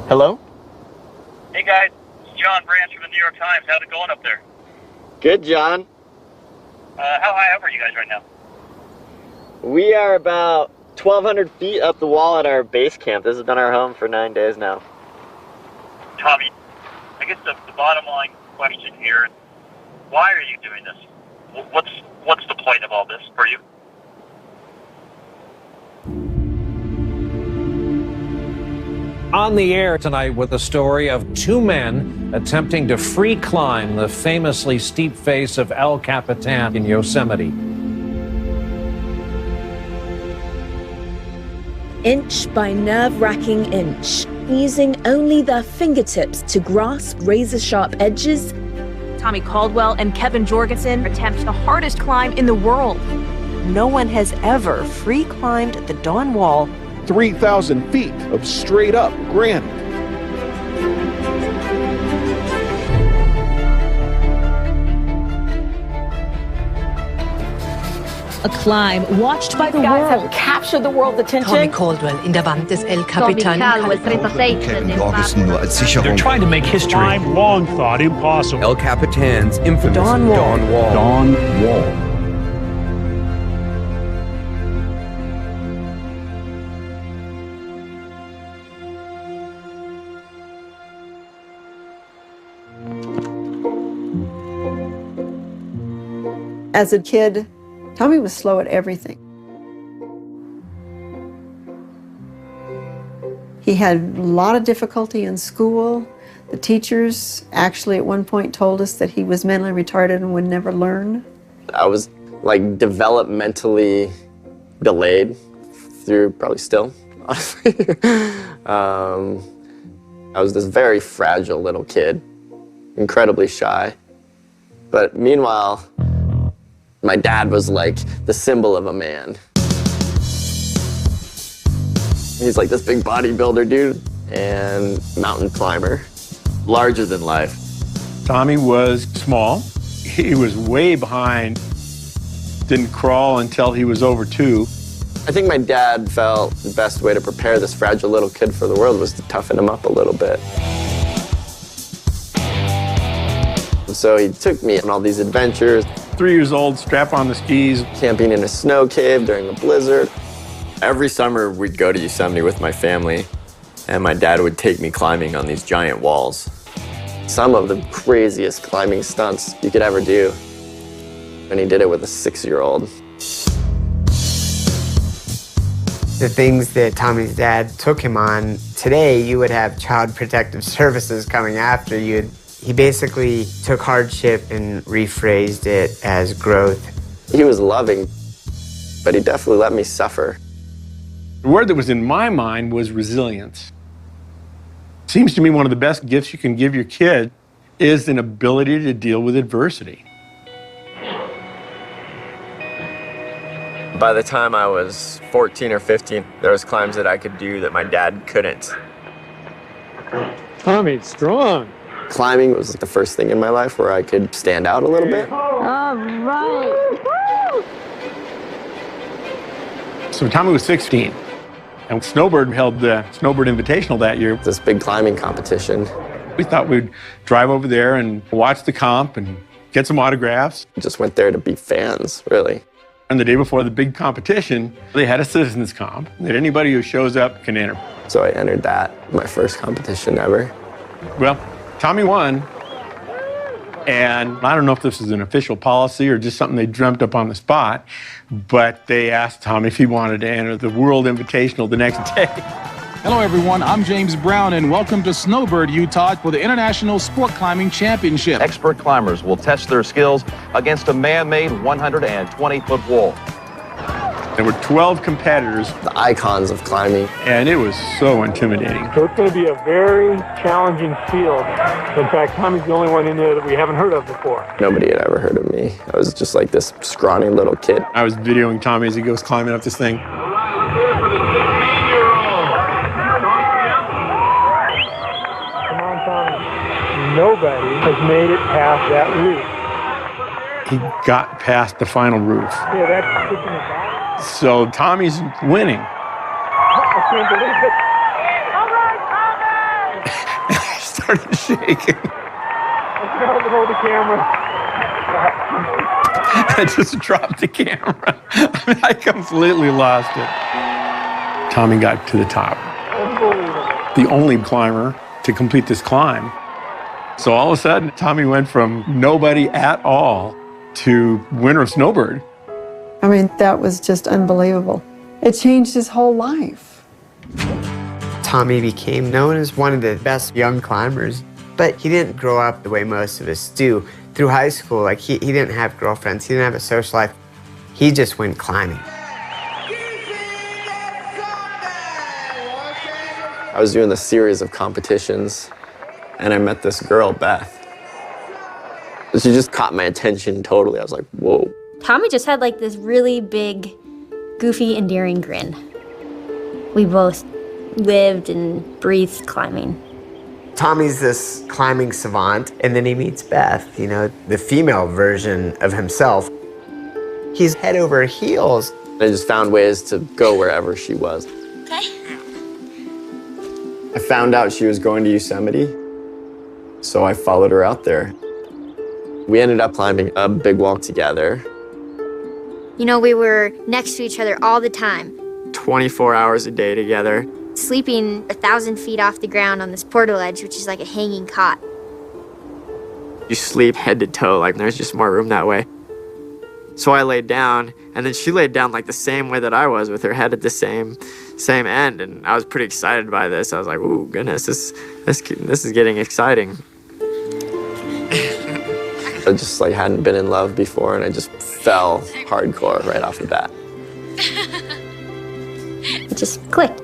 Hello? Hey guys, it's John Branch from the New York Times. How's it going up there? Good, John. How high up are you guys right now? We are about 1,200 feet up the wall at our base camp. This has been our home for 9 days now. Tommy, I guess the bottom line question here, why are you doing this? What's the point of all this for you? On the air tonight with the story of two men attempting to free climb the famously steep face of El Capitan in Yosemite. Inch by nerve-wracking inch, using only their fingertips to grasp razor-sharp edges, Tommy Caldwell and Kevin Jorgensen attempt the hardest climb in the world. No one has ever free climbed the Dawn Wall. 3,000 feet of straight-up granite. a climb watched by the Guys world. have captured the world's attention. Tommy Caldwell in der Wand des El Capitan. They're trying to make history. Climb long thought impossible. El Capitan's infamous Dawn Wall. Dawn Wall. As a kid, Tommy was slow at everything. He had a lot of difficulty in school. The teachers actually at one point told us that he was mentally retarded and would never learn. I was like developmentally delayed through probably still, honestly. I was this very fragile little kid, incredibly shy. But meanwhile, my dad was like the symbol of a man. He's like this big bodybuilder dude and mountain climber, larger than life. Tommy was small. He was way behind. Didn't crawl until he was over 2. I think my dad felt the best way to prepare this fragile little kid for the world was to toughen him up a little bit. So he took me on all these adventures. 3 years old, strap on the skis. Camping in a snow cave during the blizzard. Every summer we'd go to Yosemite with my family, and my dad would take me climbing on these giant walls. Some of the craziest climbing stunts you could ever do. And he did it with a 6-year-old. The things that Tommy's dad took him on, today you would have Child Protective Services coming after you. He basically took hardship and rephrased it as growth. He was loving, but he definitely let me suffer. The word that was in my mind was resilience. Seems to me one of the best gifts you can give your kid is an ability to deal with adversity. By the time I was 14 or 15, there was climbs that I could do that my dad couldn't. Tommy's strong. Climbing was like the first thing in my life where I could stand out a little bit. All right. So Tommy was 16, and Snowbird held the Snowbird Invitational that year. This big climbing competition. We thought we'd drive over there and watch the comp and get some autographs. Just went there to be fans, really. And the day before the big competition, they had a citizens comp that anybody who shows up can enter. So I entered that, my first competition ever. Well, Tommy won, and I don't know if this is an official policy or just something they dreamt up on the spot, but they asked Tommy if he wanted to enter the World Invitational the next day. Hello, everyone. I'm James Brown, and welcome to Snowbird, Utah for the International Sport Climbing Championship. Expert climbers will test their skills against a man-made 120-foot wall. There were 12 competitors. The icons of climbing. And it was so intimidating. So it's going to be a very challenging field. In fact, Tommy's the only one in there that we haven't heard of before. Nobody had ever heard of me. I was just like this scrawny little kid. I was videoing Tommy as he goes climbing up this thing. Come on, Tommy. Nobody has made it past that roof. He got past the final roof. Yeah, that's pushing it back. So Tommy's winning. I can't believe it. All right, started shaking. Hold the camera. I just dropped the camera. I mean, I completely lost it. Tommy got to the top. The only climber to complete this climb. So all of a sudden, Tommy went from nobody at all to winner of Snowbird. I mean, that was just unbelievable. It changed his whole life. Tommy became known as one of the best young climbers, but he didn't grow up the way most of us do. Through high school, like he didn't have girlfriends, he didn't have a social life. He just went climbing. I was doing a series of competitions, and I met this girl, Beth. She just caught my attention totally. I was like, whoa. Tommy just had like this really big, goofy, endearing grin. We both lived and breathed climbing. Tommy's this climbing savant, and then he meets Beth, you know, the female version of himself. He's head over heels. I just found ways to go wherever she was. Okay. I found out she was going to Yosemite, so I followed her out there. We ended up climbing a big wall together. You know, we were next to each other all the time. 24 hours a day together. Sleeping 1,000 feet off the ground on this portaledge, which is like a hanging cot. You sleep head to toe, like there's just more room that way. So I laid down, and then she laid down like the same way that I was, with her head at the same end, and I was pretty excited by this. I was like, ooh, goodness, this is getting exciting. I just like hadn't been in love before, and I just fell hardcore right off the bat. It just clicked.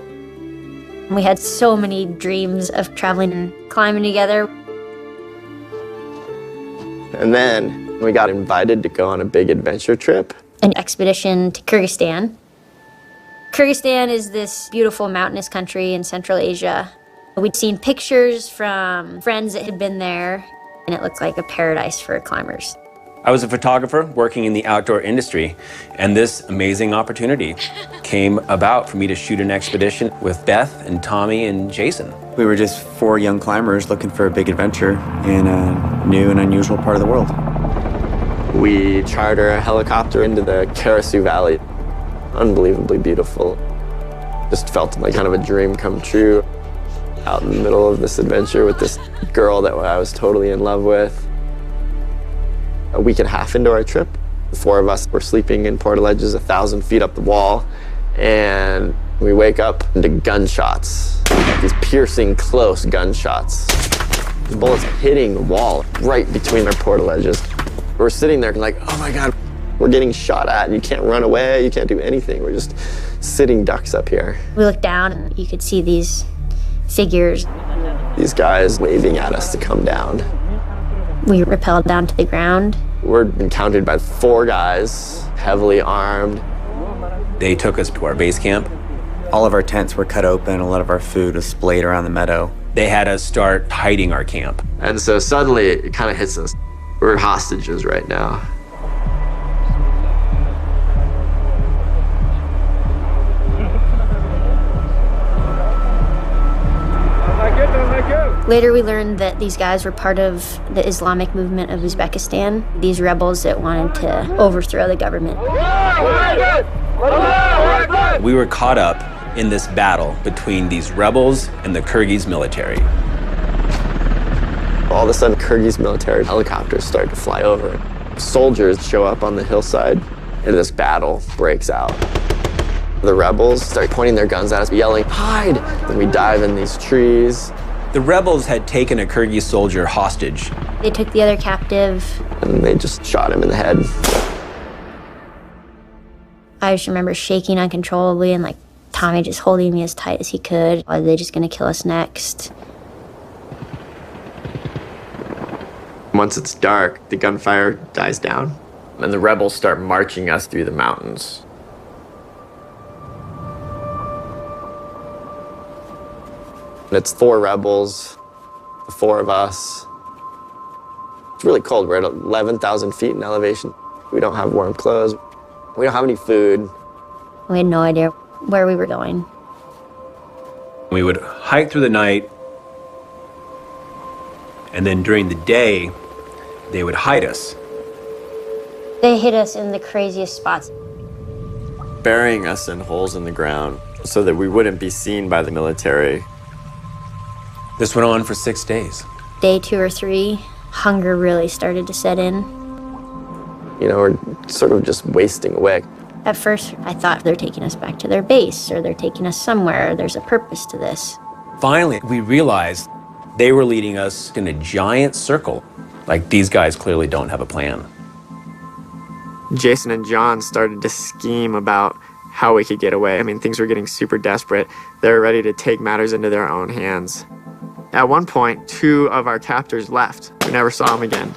We had so many dreams of traveling and climbing together. And then we got invited to go on a big adventure trip. An expedition to Kyrgyzstan. Kyrgyzstan is this beautiful mountainous country in Central Asia. We'd seen pictures from friends that had been there, and it looked like a paradise for climbers. I was a photographer working in the outdoor industry, and this amazing opportunity came about for me to shoot an expedition with Beth and Tommy and Jason. We were just 4 young climbers looking for a big adventure in a new and unusual part of the world. We charter a helicopter into the Karasu Valley. Unbelievably beautiful. Just felt like kind of a dream come true. Out in the middle of this adventure with this girl that I was totally in love with. A week and a half into our trip, the 4 of us were sleeping in portaledges 1,000 feet up the wall, and we wake up to gunshots, like these piercing, close gunshots. The bullets hitting the wall right between our portaledges. We're sitting there like, oh my God, we're getting shot at, and you can't run away, you can't do anything. We're just sitting ducks up here. We looked down, and you could see these figures. These guys waving at us to come down. We rappelled down to the ground. We're encountered by 4 guys, heavily armed. They took us to our base camp. All of our tents were cut open, a lot of our food was splayed around the meadow. They had us start hiding our camp. And so suddenly it kind of hits us. We're hostages right now. Later we learned that these guys were part of the Islamic movement of Uzbekistan, these rebels that wanted to overthrow the government. We were caught up in this battle between these rebels and the Kyrgyz military. All of a sudden, Kyrgyz military helicopters start to fly over. Soldiers show up on the hillside, and this battle breaks out. The rebels start pointing their guns at us, yelling, hide! Then we dive in these trees. The rebels had taken a Kyrgyz soldier hostage. They took the other captive. And they just shot him in the head. I just remember shaking uncontrollably and like Tommy just holding me as tight as he could. Are they just gonna kill us next? Once it's dark, the gunfire dies down. And the rebels start marching us through the mountains. And it's 4 rebels, the 4 of us. It's really cold. We're at 11,000 feet in elevation. We don't have warm clothes. We don't have any food. We had no idea where we were going. We would hike through the night, And then during the day, they would hide us. They hid us in the craziest spots. Burying us in holes in the ground so that we wouldn't be seen by the military. This went on for 6 days. Day 2 or 3, hunger really started to set in. You know, we're sort of just wasting away. At first, I thought they're taking us back to their base, or they're taking us somewhere. There's a purpose to this. Finally, we realized they were leading us in a giant circle. Like, these guys clearly don't have a plan. Jason and John started to scheme about how we could get away. I mean, things were getting super desperate. They were ready to take matters into their own hands. At one point, 2 of our captors left. We never saw them again.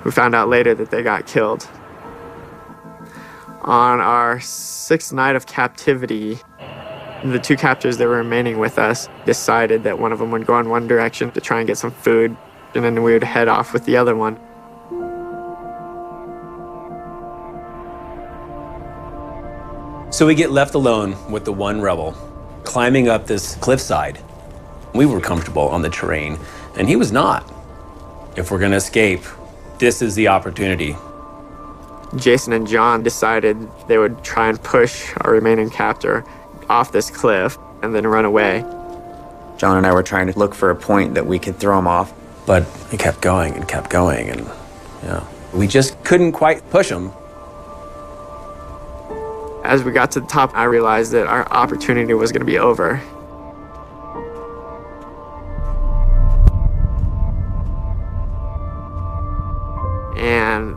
We found out later that they got killed. On our 6th night of captivity, the 2 captors that were remaining with us decided that one of them would go in one direction to try and get some food, and then we would head off with the other one. So we get left alone with the one rebel, climbing up this cliffside. We were comfortable on the terrain, and he was not. If we're gonna escape, this is the opportunity. Jason and John decided they would try and push our remaining captor off this cliff and then run away. John and I were trying to look for a point that we could throw him off. But he kept going, and we just couldn't quite push him. As we got to the top, I realized that our opportunity was going to be over. And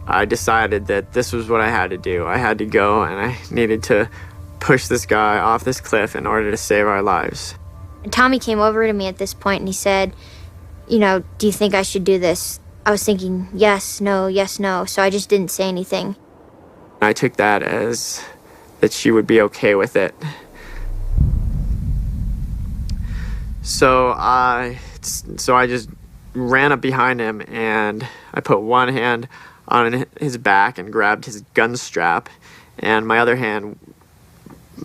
I decided that this was what I had to do. I had to go, and I needed to push this guy off this cliff in order to save our lives. And Tommy came over to me at this point and he said, you know, do you think I should do this? I was thinking, yes, no, so I just didn't say anything. I took that as that she would be okay with it. So I just ran up behind him and I put one hand on his back and grabbed his gun strap, and my other hand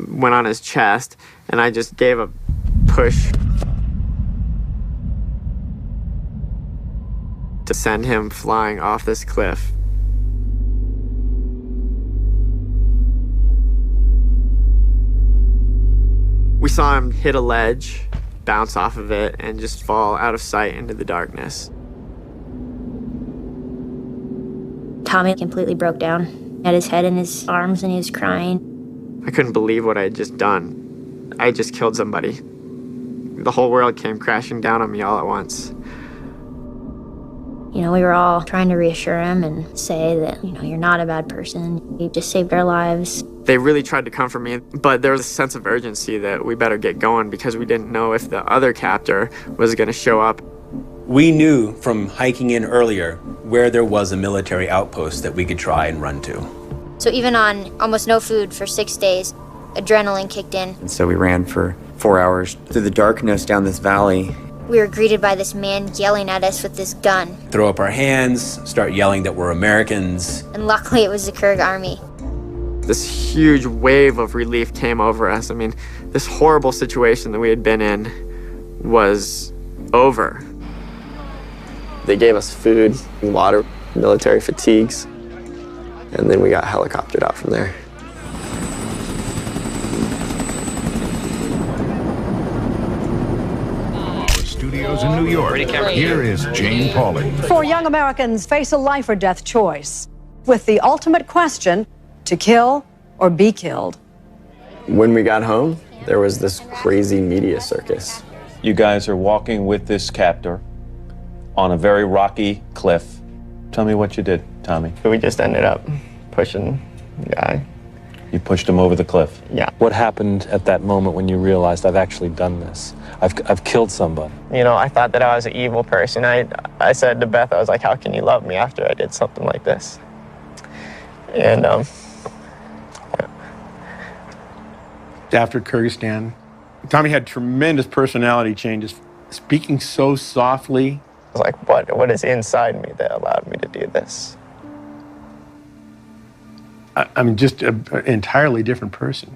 went on his chest, and I just gave a push to send him flying off this cliff. We saw him hit a ledge, bounce off of it, and just fall out of sight into the darkness. Tommy completely broke down. He had his head in his arms and he was crying. I couldn't believe what I had just done. I just killed somebody. The whole world came crashing down on me all at once. You know, we were all trying to reassure him and say that, you know, you're not a bad person. You just saved our lives. They really tried to comfort me, but there was a sense of urgency that we better get going because we didn't know if the other captor was going to show up. We knew from hiking in earlier where there was a military outpost that we could try and run to. So even on almost no food for 6 days, adrenaline kicked in. And so we ran for 4 hours through the darkness down this valley. We were greeted by this man yelling at us with this gun. Throw up our hands, start yelling that we're Americans. And luckily it was the Kurg army. This huge wave of relief came over us. I mean, this horrible situation that we had been in was over. They gave us food, water, military fatigues, and then we got helicoptered out from there. Studios in New York. Here is Jane Pauley. 4 young Americans face a life or death choice with the ultimate question, to kill or be killed. When we got home, there was this crazy media circus. You guys are walking with this captor on a very rocky cliff. Tell me what you did, Tommy. We just ended up pushing the guy. You pushed him over the cliff? Yeah. What happened at that moment when you realized, I've actually done this? I've killed somebody. You know, I thought that I was an evil person. I said to Beth, I was like, how can you love me after I did something like this? And, After Kyrgyzstan, Tommy had tremendous personality changes, speaking so softly. I was like, what is inside me that allowed me to do this? I'm just an entirely different person.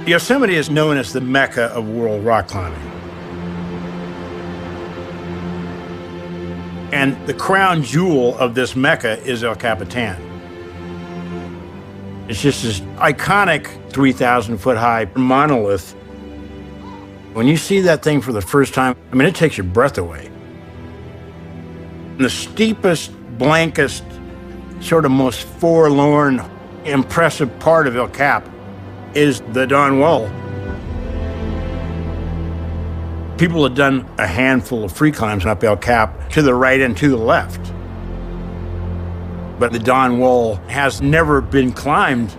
Yosemite is known as the Mecca of world rock climbing. And the crown jewel of this Mecca is El Capitan. It's just this iconic 3,000-foot high monolith. When you see that thing for the first time, I mean, it takes your breath away. And the steepest, blankest, sort of most forlorn, impressive part of El Cap is the Dawn Wall. People have done a handful of free climbs up El Cap to the right and to the left. But the Dawn Wall has never been climbed.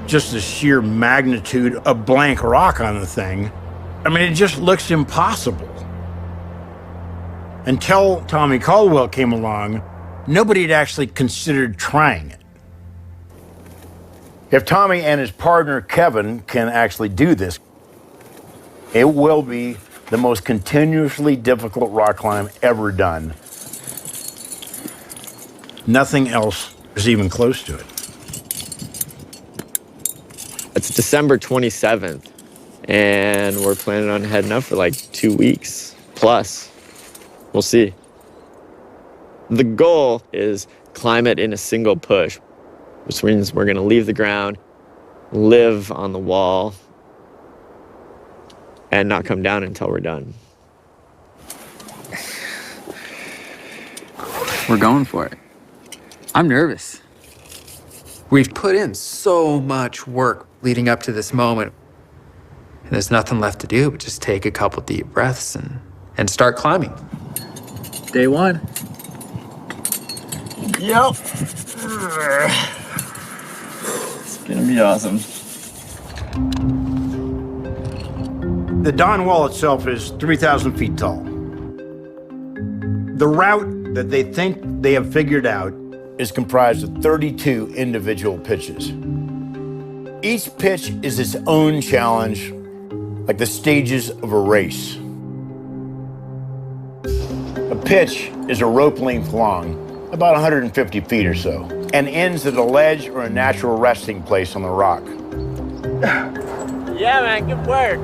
Just the sheer magnitude of blank rock on the thing. I mean, it just looks impossible. Until Tommy Caldwell came along, nobody had actually considered trying it. If Tommy and his partner, Kevin, can actually do this, it will be the most continuously difficult rock climb ever done. Nothing else is even close to it. It's December 27th, and we're planning on heading up for like 2 weeks plus. We'll see. The goal is climb it in a single push, which means we're gonna leave the ground, live on the wall, and not come down until we're done. We're going for it. I'm nervous. We've put in so much work leading up to this moment. And there's nothing left to do but just take a couple deep breaths and start climbing. Day one. Yep. It's gonna be awesome. The Dawn Wall itself is 3,000 feet tall. The route that they think they have figured out is comprised of 32 individual pitches. Each pitch is its own challenge, like the stages of a race. A pitch is a rope length long, about 150 feet or so, and ends at a ledge or a natural resting place on the rock. Yeah, man, good work.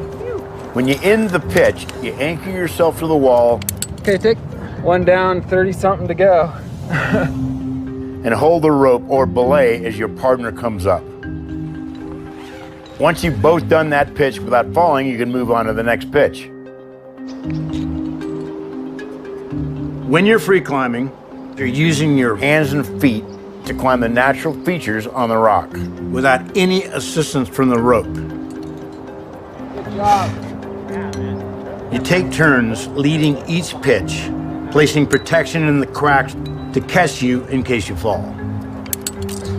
When you end the pitch, you anchor yourself to the wall. Okay, take one down, 30-something to go. And hold the rope or belay as your partner comes up. Once you've both done that pitch without falling, you can move on to the next pitch. When you're free climbing, you're using your hands and feet to climb the natural features on the rock without any assistance from the rope. Good job. You take turns leading each pitch, placing protection in the cracks to catch you in case you fall.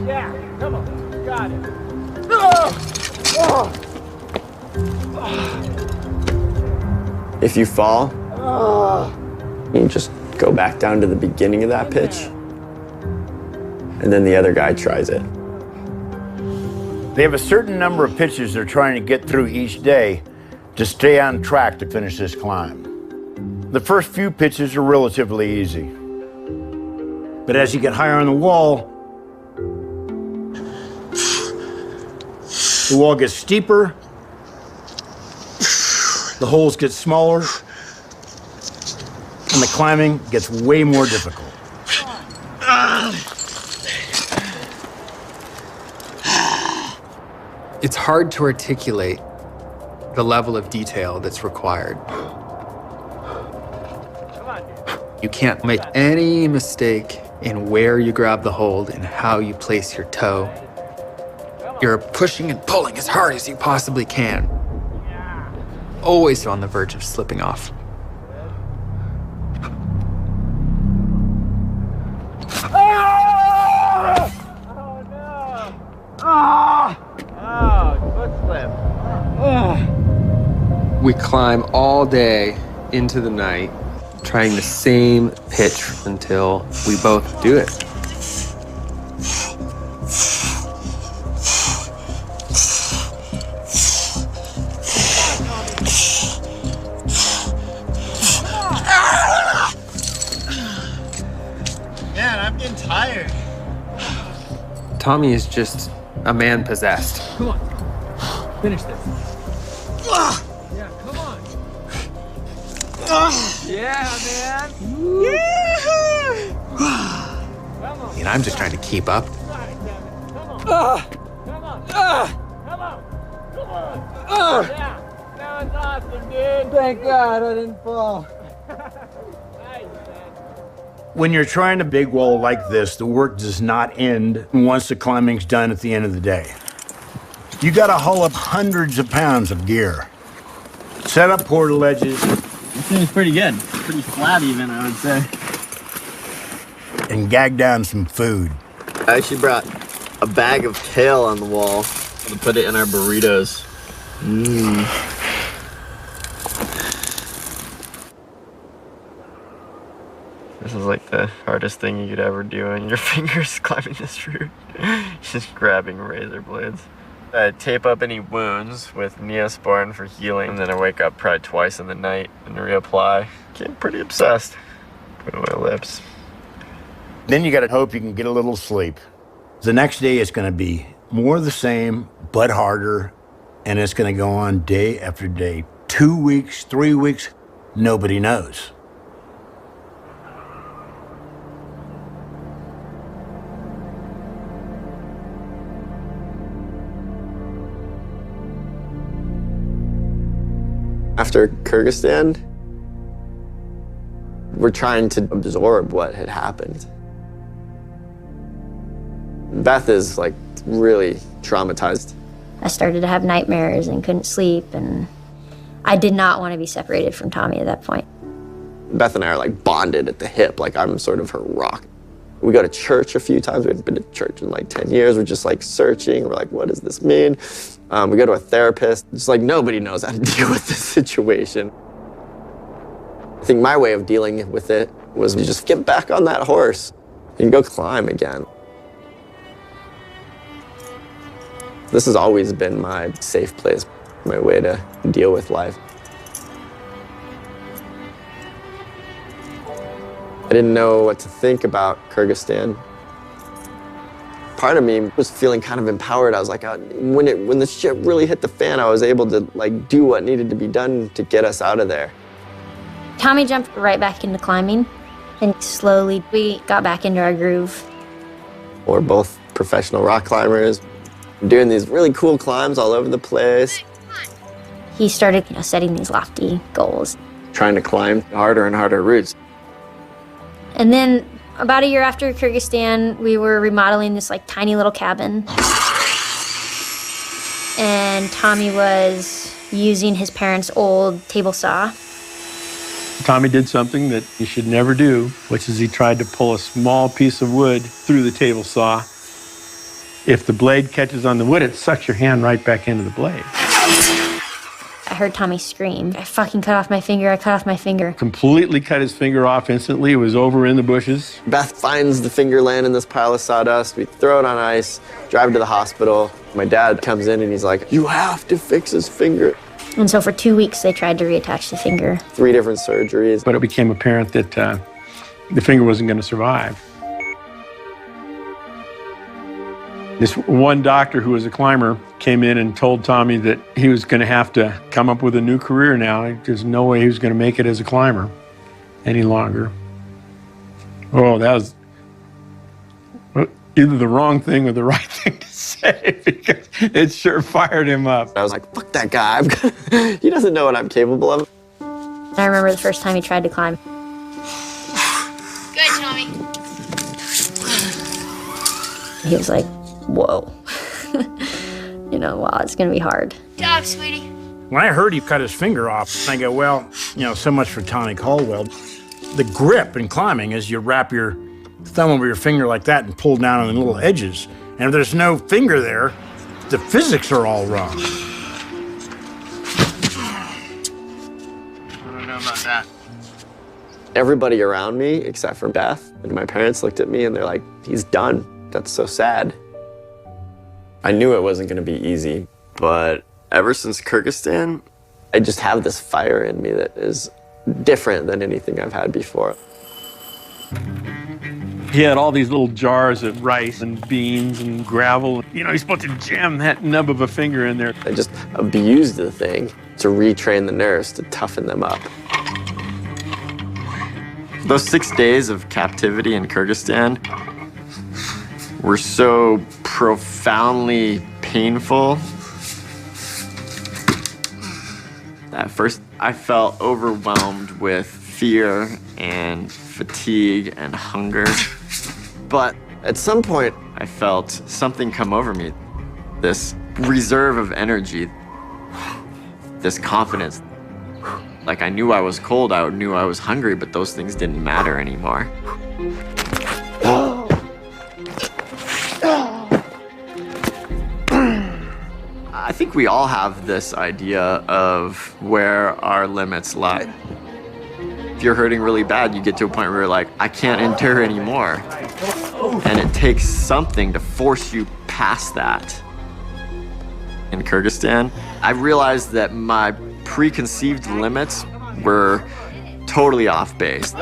Yeah, come on, got it. If you fall, you just go back down to the beginning of that pitch, and then the other guy tries it. They have a certain number of pitches they're trying to get through each day to stay on track to finish this climb. The first few pitches are relatively easy. But as you get higher on the wall gets steeper, the holes get smaller, and the climbing gets way more difficult. It's hard to articulate the level of detail that's required. You can't make any mistake in where you grab the hold and how you place your toe. You're pushing and pulling as hard as you possibly can. Always on the verge of slipping off. We climb all day into the night, trying the same pitch until we both do it. Man, I'm getting tired. Tommy is just a man possessed. Come on. Finish this. Yeah, come on. Yeah, man. And I'm just trying to keep up. Yeah, that was awesome, dude. Thank God I didn't fall. When you're trying a big wall like this, the work does not end once the climbing's done at the end of the day. You gotta haul up hundreds of pounds of gear. Set up portal ledges. This seems pretty good. Pretty flat even, I would say. And gag down some food. I actually brought a bag of kale on the wall to put it in our burritos. This is like the hardest thing you could ever do in your fingers, climbing this route. Just grabbing razor blades. I tape up any wounds with Neosporin for healing, and then I wake up probably twice in the night and reapply. Getting pretty obsessed. Put it on my lips. Then you gotta hope you can get a little sleep. The next day is gonna be more of the same, but harder, and it's gonna go on day after day. 2 weeks, 3 weeks, nobody knows. After Kyrgyzstan, we're trying to absorb what had happened. Beth is like really traumatized. I started to have nightmares and couldn't sleep, and I did not want to be separated from Tommy at that point. Beth and I are like bonded at the hip, like I'm sort of her rock. We go to church a few times. We haven't been to church in like 10 years. We're just like searching. We're like, what does this mean? We go to a therapist. It's like nobody knows how to deal with this situation. I think my way of dealing with it was to just get back on that horse and go climb again. This has always been my safe place, my way to deal with life. I didn't know what to think about Kyrgyzstan. Part of me was feeling kind of empowered. I was like, when the shit really hit the fan, I was able to like do what needed to be done to get us out of there. Tommy jumped right back into climbing, and slowly we got back into our groove. We're both professional rock climbers, doing these really cool climbs all over the place. He started, setting these lofty goals. Trying to climb harder and harder routes. And then about a year after Kyrgyzstan, we were remodeling this like tiny little cabin. And Tommy was using his parents' old table saw. Tommy did something that you should never do, which is he tried to pull a small piece of wood through the table saw. If the blade catches on the wood, it sucks your hand right back into the blade. I heard Tommy scream, I fucking cut off my finger, I cut off my finger. Completely cut his finger off instantly. It was over in the bushes. Beth finds the finger laying in this pile of sawdust. We throw it on ice, drive to the hospital. My dad comes in and he's like, you have to fix his finger. And so for 2 weeks, they tried to reattach the finger. 3 different surgeries. But it became apparent that the finger wasn't going to survive. This one doctor who was a climber came in and told Tommy that he was going to have to come up with a new career now. There's no way he was going to make it as a climber any longer. Oh, that was either the wrong thing or the right thing to say, because it sure fired him up. I was like, fuck that guy. He doesn't know what I'm capable of. I remember the first time he tried to climb. Good, Tommy. He was like, whoa. Wow, it's going to be hard. Good job, sweetie. When I heard he cut his finger off, I go, well, so much for Tommy Caldwell. The grip in climbing is you wrap your thumb over your finger like that and pull down on the little edges. And if there's no finger there, the physics are all wrong. I don't know about that. Everybody around me, except for Beth and my parents, looked at me and they're like, he's done. That's so sad. I knew it wasn't going to be easy, but ever since Kyrgyzstan, I just have this fire in me that is different than anything I've had before. He had all these little jars of rice and beans and gravel. You know, he's supposed to jam that nub of a finger in there. I just abused the thing to retrain the nerves, to toughen them up. Those 6 days of captivity in Kyrgyzstan were so profoundly painful. At first, I felt overwhelmed with fear and fatigue and hunger. But at some point, I felt something come over me. This reserve of energy, this confidence. Like I knew I was cold, I knew I was hungry, but those things didn't matter anymore. I think we all have this idea of where our limits lie. If you're hurting really bad, you get to a point where you're like, I can't endure anymore. And it takes something to force you past that. In Kyrgyzstan, I realized that my preconceived limits were totally off base.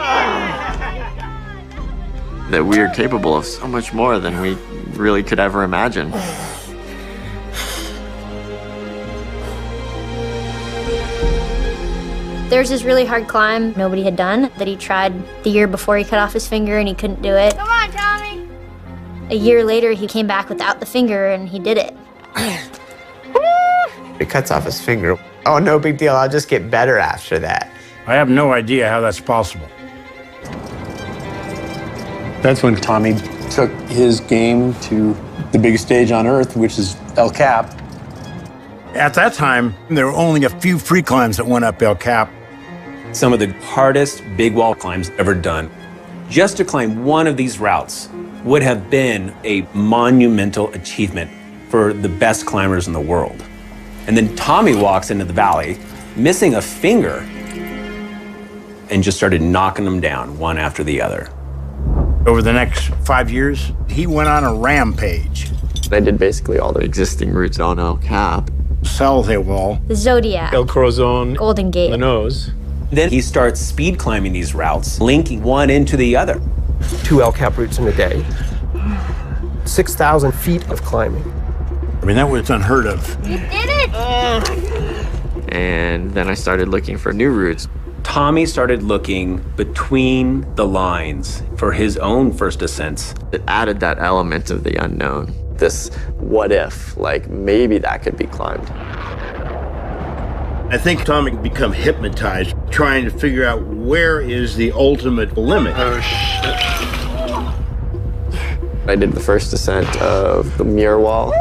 That we are capable of so much more than we really could ever imagine. There's this really hard climb nobody had done that he tried the year before he cut off his finger and he couldn't do it. Come on, Tommy! A year later, he came back without the finger and he did it. He cuts off his finger. Oh, no big deal. I'll just get better after that. I have no idea how that's possible. That's when Tommy took his game to the biggest stage on earth, which is El Cap. At that time, there were only a few free climbs that went up El Cap. Some of the hardest big wall climbs ever done. Just to climb one of these routes would have been a monumental achievement for the best climbers in the world. And then Tommy walks into the valley, missing a finger, and just started knocking them down one after the other. Over the next 5 years, he went on a rampage. I did basically all the existing routes on El Cap. Salve Wall, The Zodiac, El Corazon, Golden Gate. the Nose. Then he starts speed climbing these routes, linking one into the other. 2 El Cap routes in a day. 6,000 feet of climbing. I mean, that was unheard of. You did it! And then I started looking for new routes. Tommy started looking between the lines for his own first ascents. It added that element of the unknown. This what if, like maybe that could be climbed. I think Tommy became hypnotized, trying to figure out where is the ultimate limit. Oh, shit. I did the first ascent of the Muir Wall.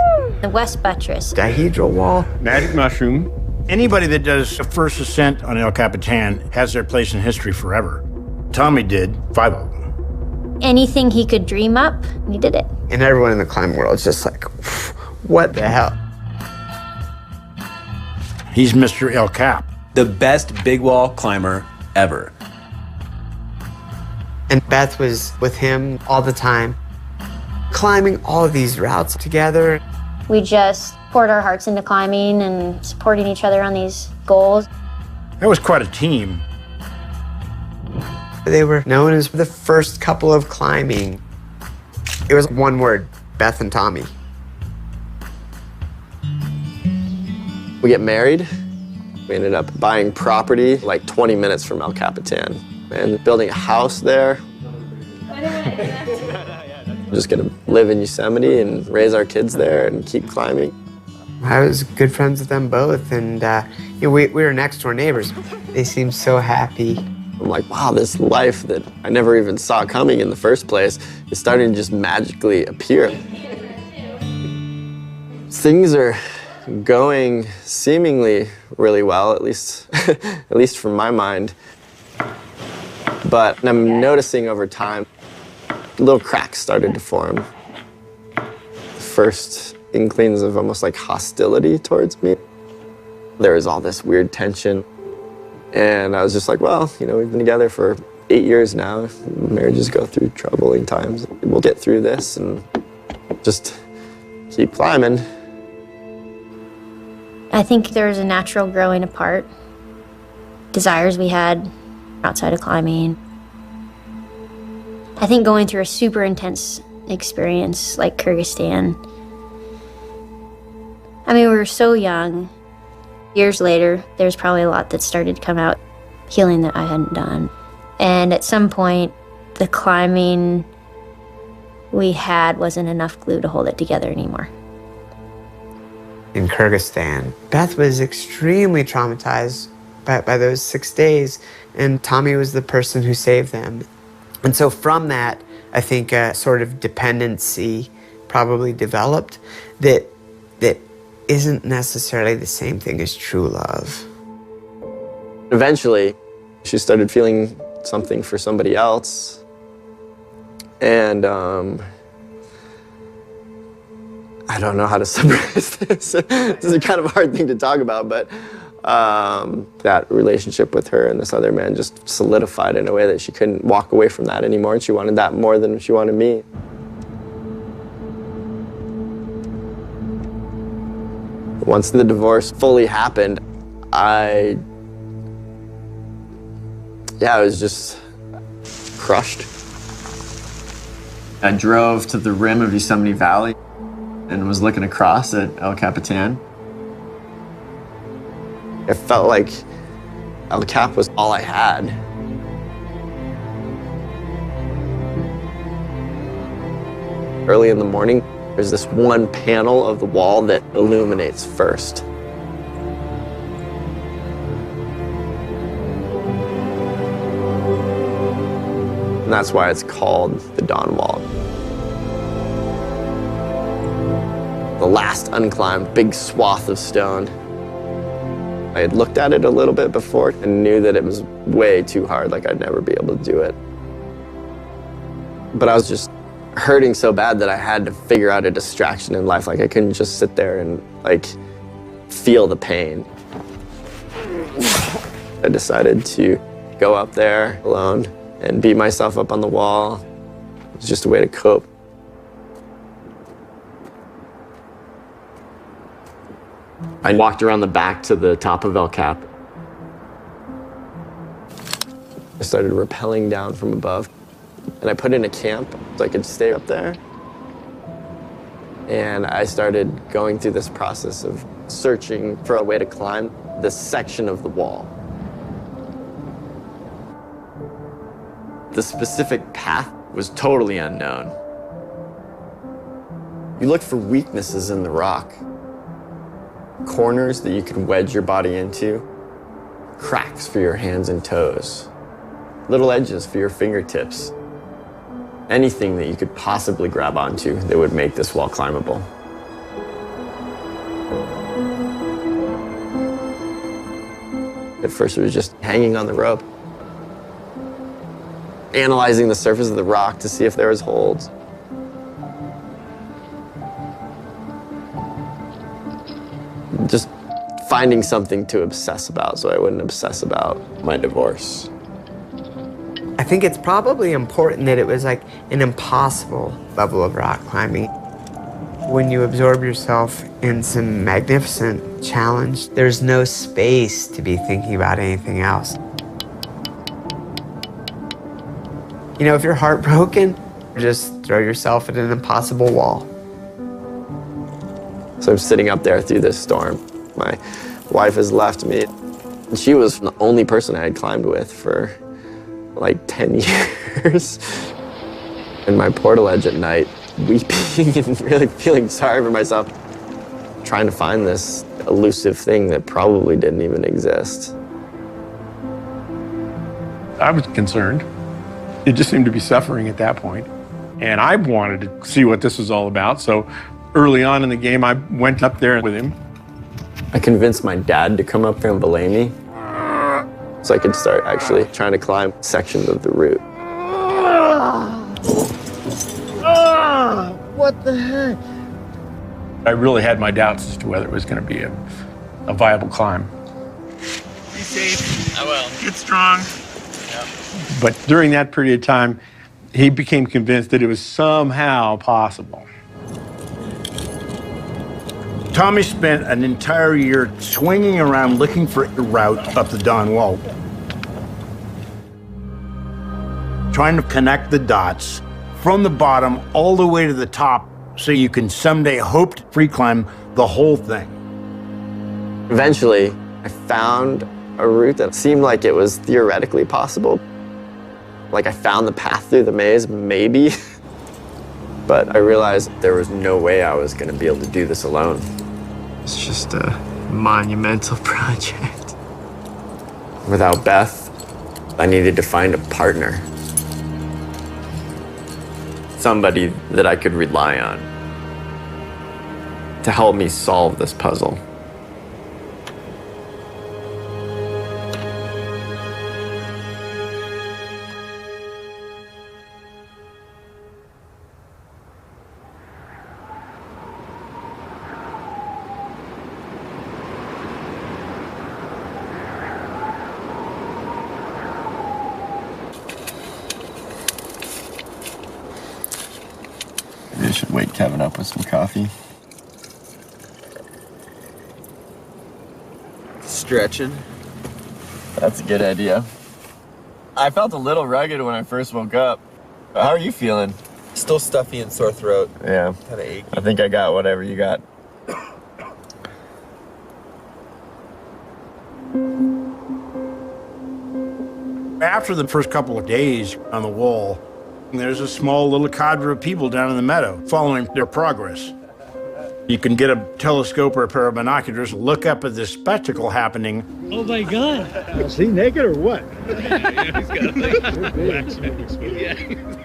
The West Buttress. Dihedral Wall. Magic Mushroom. Anybody that does a first ascent on El Capitan has their place in history forever. Tommy did 5 of them. Anything he could dream up, he did it. And everyone in the climbing world is just like, what the hell? He's Mr. El Cap. The best big wall climber ever. And Beth was with him all the time, climbing all of these routes together. We just poured our hearts into climbing and supporting each other on these goals. That was quite a team. They were known as the first couple of climbing. It was one word, Beth and Tommy. We get married. We ended up buying property like 20 minutes from El Capitan and building a house there. We're just gonna live in Yosemite and raise our kids there and keep climbing. I was good friends with them both, and we were next door neighbors. They seemed so happy. I'm like, wow, this life that I never even saw coming in the first place is starting to just magically appear. Things are going seemingly really well, at least from my mind. But I'm noticing over time, little cracks started to form. First inklings of almost like hostility towards me. There was all this weird tension. And I was just like, well, you know, we've been together for 8 years now. Marriages go through troubling times. We'll get through this and just keep climbing. I think there was a natural growing apart. Desires we had outside of climbing. I think going through a super intense experience like Kyrgyzstan, I mean, we were so young. Years later, there's probably a lot that started to come out, healing that I hadn't done. And at some point, the climbing we had wasn't enough glue to hold it together anymore. In Kyrgyzstan, Beth was extremely traumatized by those 6 days, and Tommy was the person who saved them. And so from that, I think a sort of dependency probably developed that isn't necessarily the same thing as true love. Eventually, she started feeling something for somebody else. And I don't know how to summarize this. This is a kind of hard thing to talk about, but that relationship with her and this other man just solidified in a way that she couldn't walk away from that anymore, and she wanted that more than she wanted me. Once the divorce fully happened, I was just crushed. I drove to the rim of Yosemite Valley and was looking across at El Capitan. It felt like El Cap was all I had. Early in the morning, there's this one panel of the wall that illuminates first. And that's why it's called the Dawn Wall. The last unclimbed big swath of stone. I had looked at it a little bit before and knew that it was way too hard, like I'd never be able to do it. But I was just hurting so bad that I had to figure out a distraction in life. Like I couldn't just sit there and like feel the pain. I decided to go up there alone and beat myself up on the wall. It was just a way to cope. I walked around the back to the top of El Cap. I started rappelling down from above, and I put in a camp so I could stay up there. And I started going through this process of searching for a way to climb this section of the wall. The specific path was totally unknown. You look for weaknesses in the rock. Corners that you could wedge your body into, cracks for your hands and toes, little edges for your fingertips, anything that you could possibly grab onto that would make this wall climbable. At first it was just hanging on the rope, analyzing the surface of the rock to see if there was holds. Just finding something to obsess about so I wouldn't obsess about my divorce. I think it's probably important that it was like an impossible level of rock climbing. When you absorb yourself in some magnificent challenge, there's no space to be thinking about anything else. You know, if you're heartbroken, just throw yourself at an impossible wall. So I'm sitting up there through this storm. My wife has left me. And she was the only person I had climbed with for like 10 years. In my portaledge at night, weeping and really feeling sorry for myself, trying to find this elusive thing that probably didn't even exist. I was concerned. It just seemed to be suffering at that point. And I wanted to see what this was all about. So early on in the game, I went up there with him. I convinced my dad to come up there and belay me so I could start actually trying to climb sections of the route. What the heck? I really had my doubts as to whether it was going to be a viable climb. Be safe. I will. Get strong. Yep. But during that period of time, he became convinced that it was somehow possible. Tommy spent an entire year swinging around looking for a route up the Dawn Wall. trying to connect the dots from the bottom all the way to the top so you can someday hope to free climb the whole thing. Eventually, I found a route that seemed like it was theoretically possible. Like I found the path through the maze, maybe. But I realized there was no way I was going to be able to do this alone. It's just a monumental project. Without Beth, I needed to find a partner. Somebody that I could rely on to help me solve this puzzle. Maybe I should wake Kevin up with some coffee. Stretching. That's a good idea. I felt a little rugged when I first woke up. How are you feeling? Still stuffy and sore throat. Yeah. Kind of achy. I think I got whatever you got. After the first couple of days on the wall, there's a small little cadre of people down in the meadow following their progress. You can get a telescope or a pair of binoculars, look up at this spectacle happening. Oh my God. Is he naked or what?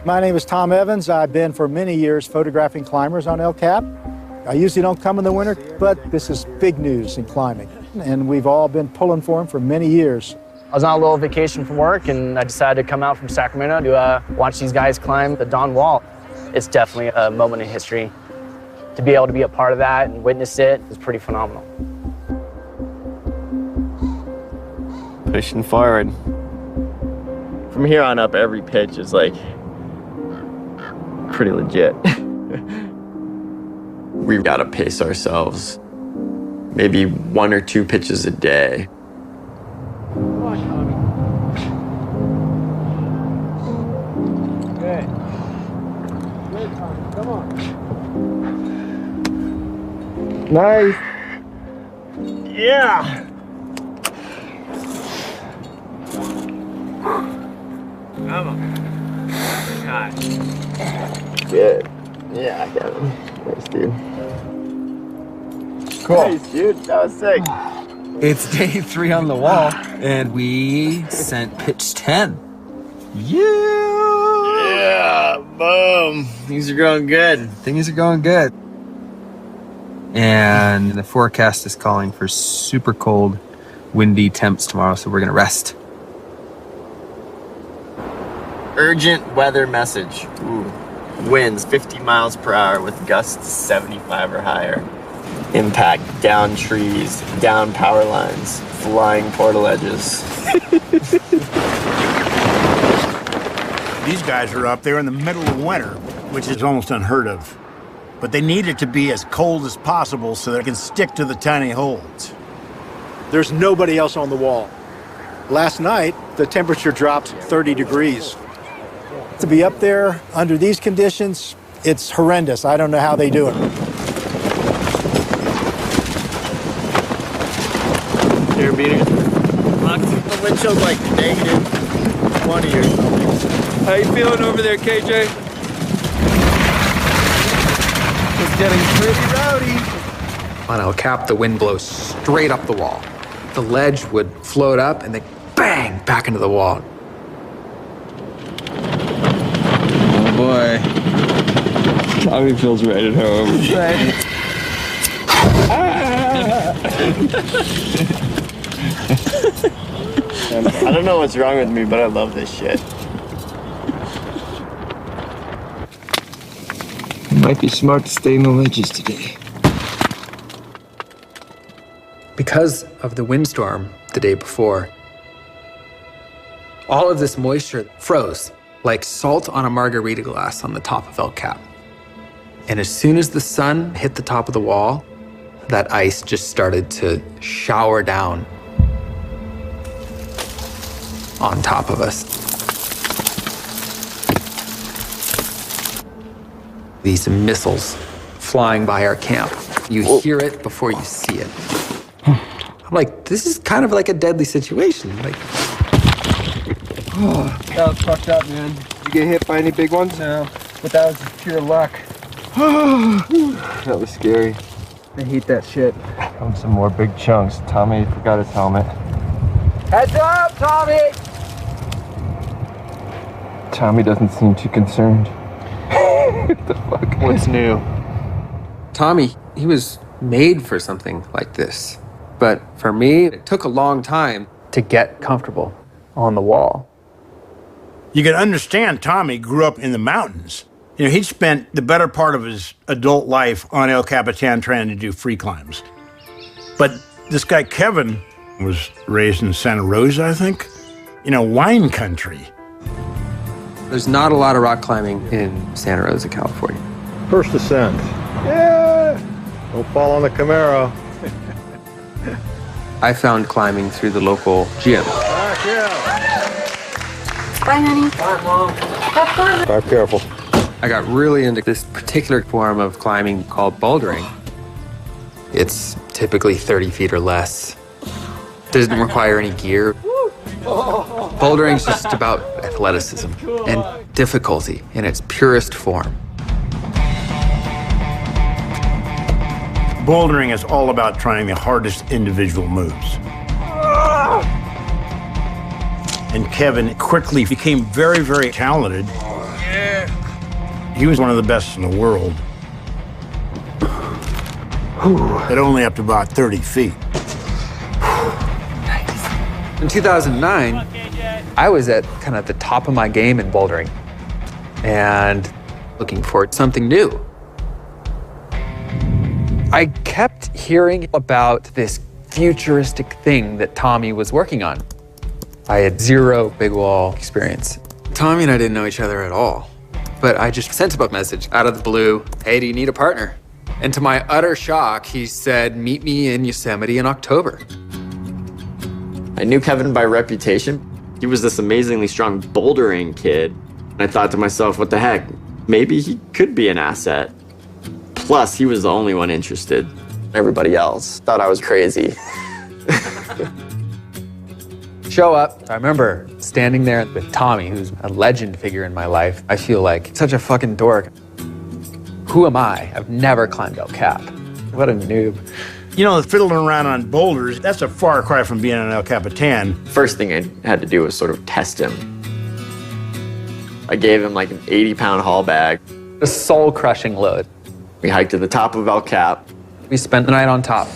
My name is Tom Evans. I've been for many years photographing climbers on El Cap. I usually don't come in the winter, but this is big news in climbing. And we've all been pulling for him for many years. I was on a little vacation from work and I decided to come out from Sacramento to watch these guys climb the Dawn Wall. It's definitely a moment in history. To be able to be a part of that and witness it is pretty phenomenal. Pushing forward. From here on up, every pitch is like pretty legit. We've got to pace ourselves. Maybe 1 or 2 pitches a day. Come on, Tommy. Good. Good, Tommy. Come on. Nice. Yeah. Come on. God. Good. Yeah, I got him. Nice, dude. Cool. Nice, dude. That was sick. It's day 3 on the wall, and we sent pitch 10. Yeah, boom. Things are going good. Things are going good. And the forecast is calling for super cold, windy temps tomorrow, so we're gonna rest. Urgent weather message. Ooh. Winds 50 miles per hour with gusts 75 or higher. Impact down trees, down power lines, flying portal edges. These guys are up there in the middle of winter, which is almost unheard of. But they need it to be as cold as possible so they can stick to the tiny holds. There's nobody else on the wall. Last night, the temperature dropped 30 degrees. To be up there under these conditions, it's horrendous. I don't know how they do it. Air beater. The wind chill's like negative 20 or something. How you feeling over there, KJ? It's getting pretty rowdy. On El Cap, the wind blows straight up the wall. The ledge would float up and then bang, back into the wall. Oh boy. Tommy feels right at home. I don't know what's wrong with me, but I love this shit. Might be smart to stay in the ledges today. Because of the windstorm the day before, all of this moisture froze like salt on a margarita glass on the top of El Cap. And as soon as the sun hit the top of the wall, that ice just started to shower down on top of us. These missiles flying by our camp. You hear it before you see it. I'm like, this is kind of like a deadly situation. Like, Oh, that was fucked up, man. Did you get hit by any big ones? No, but that was just pure luck. That was scary. I hate that shit. Come some more big chunks. Tommy forgot his helmet. Heads up, Tommy! Tommy doesn't seem too concerned. What the fuck? What's new? Tommy, he was made for something like this. But for me, it took a long time to get comfortable on the wall. You can understand Tommy grew up in the mountains. You know, he'd spent the better part of his adult life on El Capitan trying to do free climbs. But this guy, Kevin, was raised in Santa Rosa, I think, in a wine country. There's not a lot of rock climbing in Santa Rosa, California. First ascent. Yeah! Don't fall on the Camaro. I found climbing through the local gym. Back here. Bye, honey. Bye, Mom. Have fun. Drive careful. I got really into this particular form of climbing called bouldering. It's typically 30 feet or less. Doesn't require any gear. Bouldering's just about athleticism and difficulty in its purest form. Bouldering is all about trying the hardest individual moves. And Kevin quickly became very, very talented. He was one of the best in the world. At only up to about 30 feet. In 2009, I was at kind of the top of my game in bouldering and looking for something new. I kept hearing about this futuristic thing that Tommy was working on. I had zero big wall experience. Tommy and I didn't know each other at all, but I just sent him a message out of the blue. Hey, do you need a partner? And to my utter shock, he said, meet me in Yosemite in October. I knew Kevin by reputation. He was this amazingly strong bouldering kid. And I thought to myself, what the heck? Maybe he could be an asset. Plus, he was the only one interested. Everybody else thought I was crazy. Show up. I remember standing there with Tommy, who's a legend figure in my life. I feel like such a fucking dork. Who am I? I've never climbed El Cap. What a noob. You know, fiddling around on boulders, that's a far cry from being on El Capitan. First thing I had to do was sort of test him. I gave him like an 80-pound haul bag. A soul-crushing load. We hiked to the top of El Cap. We spent the night on top.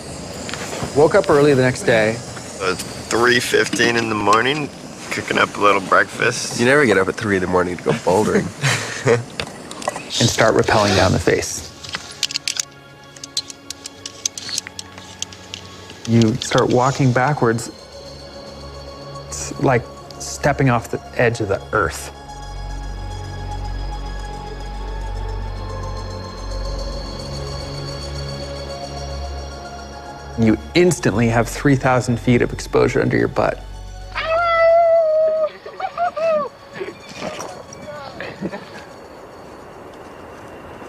Woke up early the next day. It was 3:15 in the morning, cooking up a little breakfast. You never get up at 3 in the morning to go bouldering. And start rappelling down the face. You start walking backwards. It's like stepping off the edge of the earth. You instantly have 3,000 feet of exposure under your butt.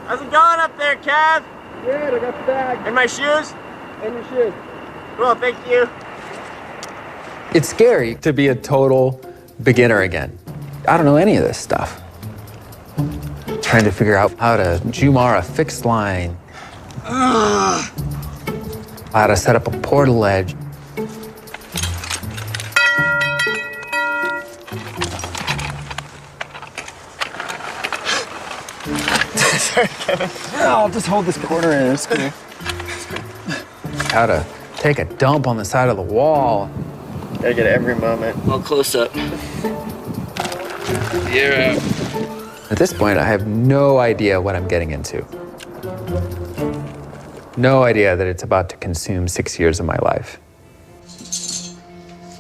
How's it going up there, Kev? Good, I got the bag. And my shoes? And your shoes. Cool, thank you. It's scary to be a total beginner again. I don't know any of this stuff. Trying to figure out how to Jumar a fixed line. How to set up a portal edge. Sorry, Kevin. I'll just hold this corner in. It's cool. How to take a dump on the side of the wall. Gotta get every moment. Well, close up. Yeah. At this point, I have no idea what I'm getting into. No idea that it's about to consume 6 years of my life.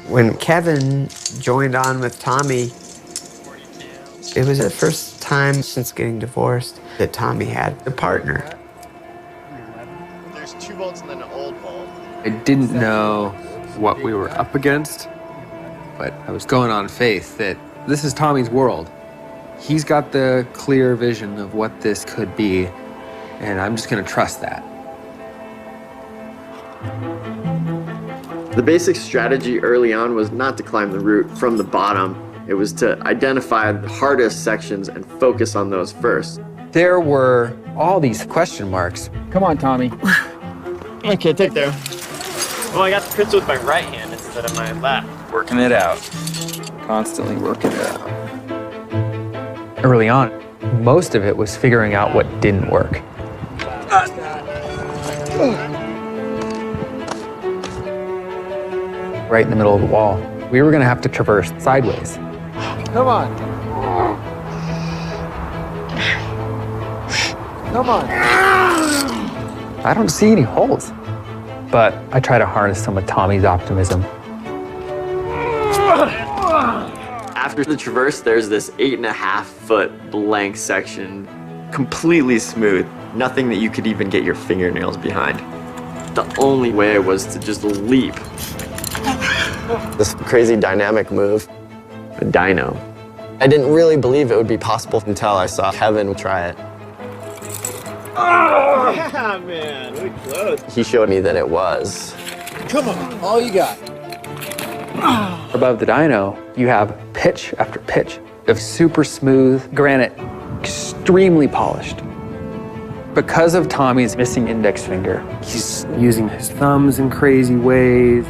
When Kevin joined on with Tommy, it was the first time since getting divorced that Tommy had a partner. There's 2 bolts and then an old bolt. I didn't know what we were up against, but I was going on faith that this is Tommy's world. He's got the clear vision of what this could be, and I'm just gonna trust that. The basic strategy early on was not to climb the route from the bottom. It was to identify the hardest sections and focus on those first. There were all these question marks. Come on, Tommy. Okay, take there. Well, I got the pistol with my right hand instead of my left. Working it out. Constantly working it out. Early on, most of it was figuring out what didn't work. Right in the middle of the wall. We were gonna have to traverse sideways. Come on. Come on. I don't see any holes, but I try to harness some of Tommy's optimism. After the traverse, there's this 8.5-foot blank section, completely smooth, nothing that you could even get your fingernails behind. The only way was to just leap. This crazy dynamic move, a dyno. I didn't really believe it would be possible until I saw Kevin try it. Oh, yeah, man, really close. He showed me that it was. Come on, all you got. Above the dyno, you have pitch after pitch of super smooth granite, extremely polished. Because of Tommy's missing index finger, he's using his thumbs in crazy ways.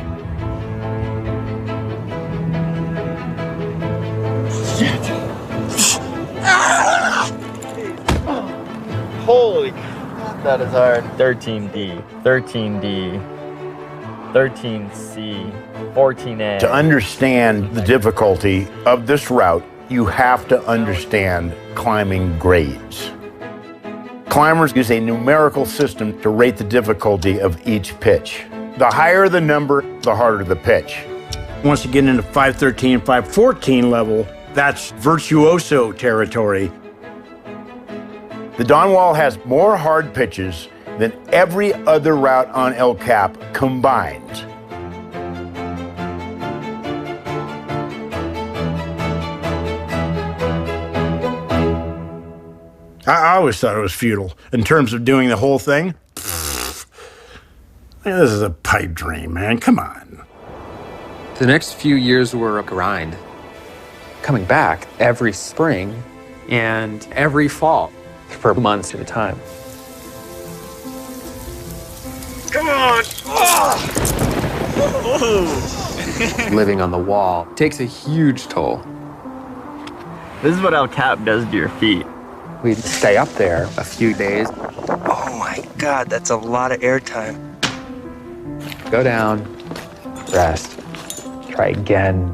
Holy crap, that is hard. 13D, 13D, 13C, 14A. To understand the difficulty of this route, you have to understand climbing grades. Climbers use a numerical system to rate the difficulty of each pitch. The higher the number, the harder the pitch. Once you get into 513, 514 level, that's virtuoso territory. The Dawn Wall has more hard pitches than every other route on El Cap combined. I always thought it was futile. In terms of doing the whole thing, man, this is a pipe dream, man. Come on. The next few years were a grind. Coming back every spring and every fall for months at a time. Come on! Oh. Living on the wall takes a huge toll. This is what El Cap does to your feet. We'd stay up there a few days. Oh my God, that's a lot of airtime. Go down, rest, try again.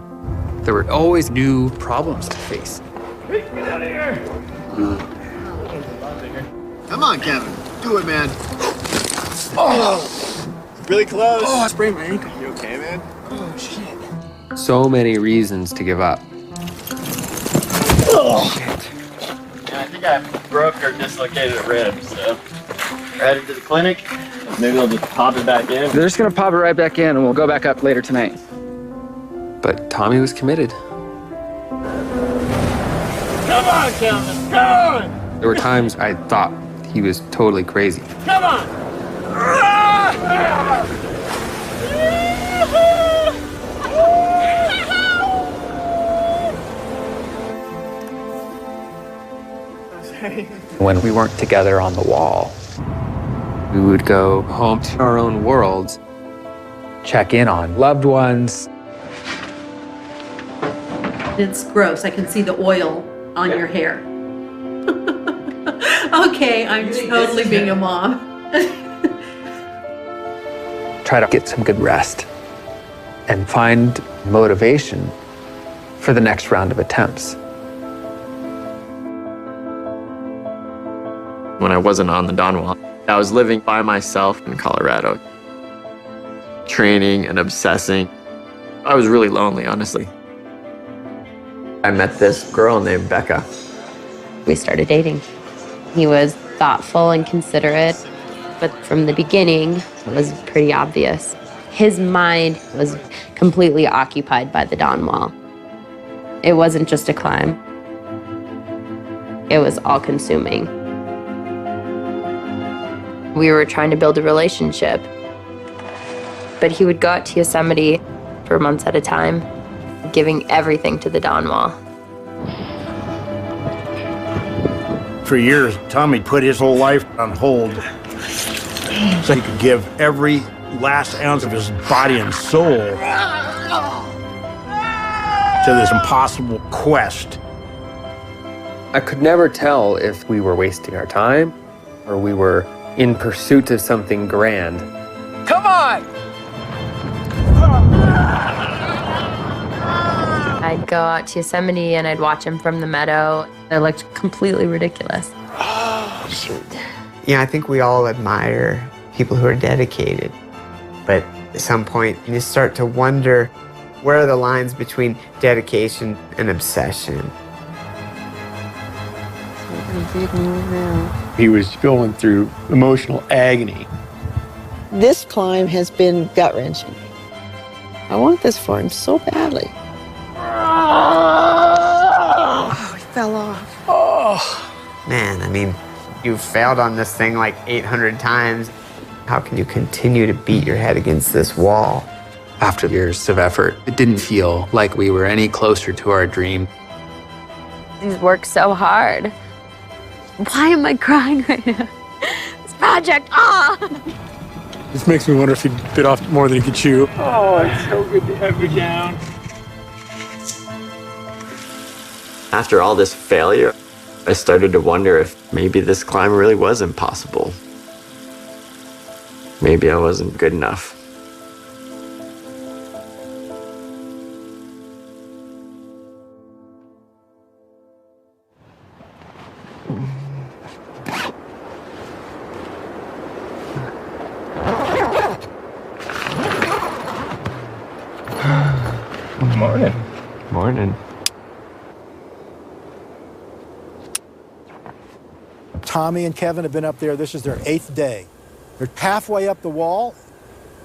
There were always new problems to face. Get out of here! Come on, Kevin. Do it, man. Oh! Really close. Oh, I sprained my ankle. You okay, man? Oh, shit. So many reasons to give up. Oh, shit. Yeah, I think I broke or dislocated a rib, so headed to the clinic. Maybe they'll just pop it back in. They're just gonna pop it right back in and we'll go back up later tonight. But Tommy was committed. Come on, Kevin, come on! There were times I thought he was totally crazy. Come on! When we weren't together on the wall, we would go home to our own worlds, check in on loved ones. It's gross. I can see the oil on your hair. Okay, I'm totally being a mom. Try to get some good rest and find motivation for the next round of attempts. When I wasn't on the Dawn Wall, I was living by myself in Colorado, training and obsessing. I was really lonely, honestly. I met this girl named Becca. We started dating. He was thoughtful and considerate, but from the beginning, it was pretty obvious. His mind was completely occupied by the Dawn Wall. It wasn't just a climb. It was all-consuming. We were trying to build a relationship, but he would go out to Yosemite for months at a time, giving everything to the Dawn Wall. For years, Tommy put his whole life on hold so he could give every last ounce of his body and soul to this impossible quest. I could never tell if we were wasting our time or we were in pursuit of something grand. Come on! I'd go out to Yosemite and I'd watch him from the meadow. It looked completely ridiculous. Oh, shoot. Yeah, I think we all admire people who are dedicated. But at some point, you start to wonder, where are the lines between dedication and obsession? He was going through emotional agony. This climb has been gut-wrenching. I want this for him so badly. Oh, he fell off. Oh. Man, I mean, you've failed on this thing like 800 times. How can you continue to beat your head against this wall? After years of effort, it didn't feel like we were any closer to our dream. He's worked so hard. Why am I crying right now? This project, This makes me wonder if he bit off more than he could chew. Oh, it's so good to have you down. After all this failure, I started to wonder if maybe this climb really was impossible. Maybe I wasn't good enough. Morning. Morning. Tommy and Kevin have been up there. This is their 8th day. They're halfway up the wall.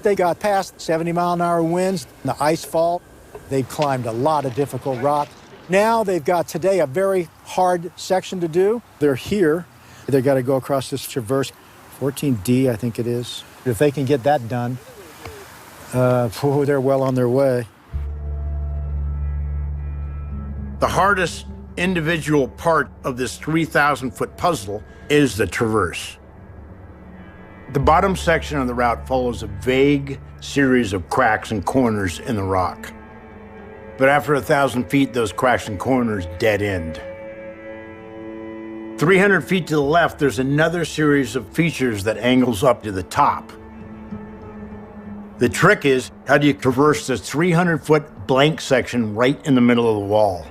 They got past 70-mile-an-hour winds, the ice fall. They've climbed a lot of difficult rock. Now they've got today a very hard section to do. They're here. They've got to go across this traverse, 14D, I think it is. If they can get that done, they're well on their way. The hardest individual part of this 3,000-foot puzzle is the traverse. The bottom section of the route follows a vague series of cracks and corners in the rock. But after 1,000 feet, those cracks and corners dead end. 300 feet to the left, there's another series of features that angles up to the top. The trick is, how do you traverse this 300-foot blank section right in the middle of the wall?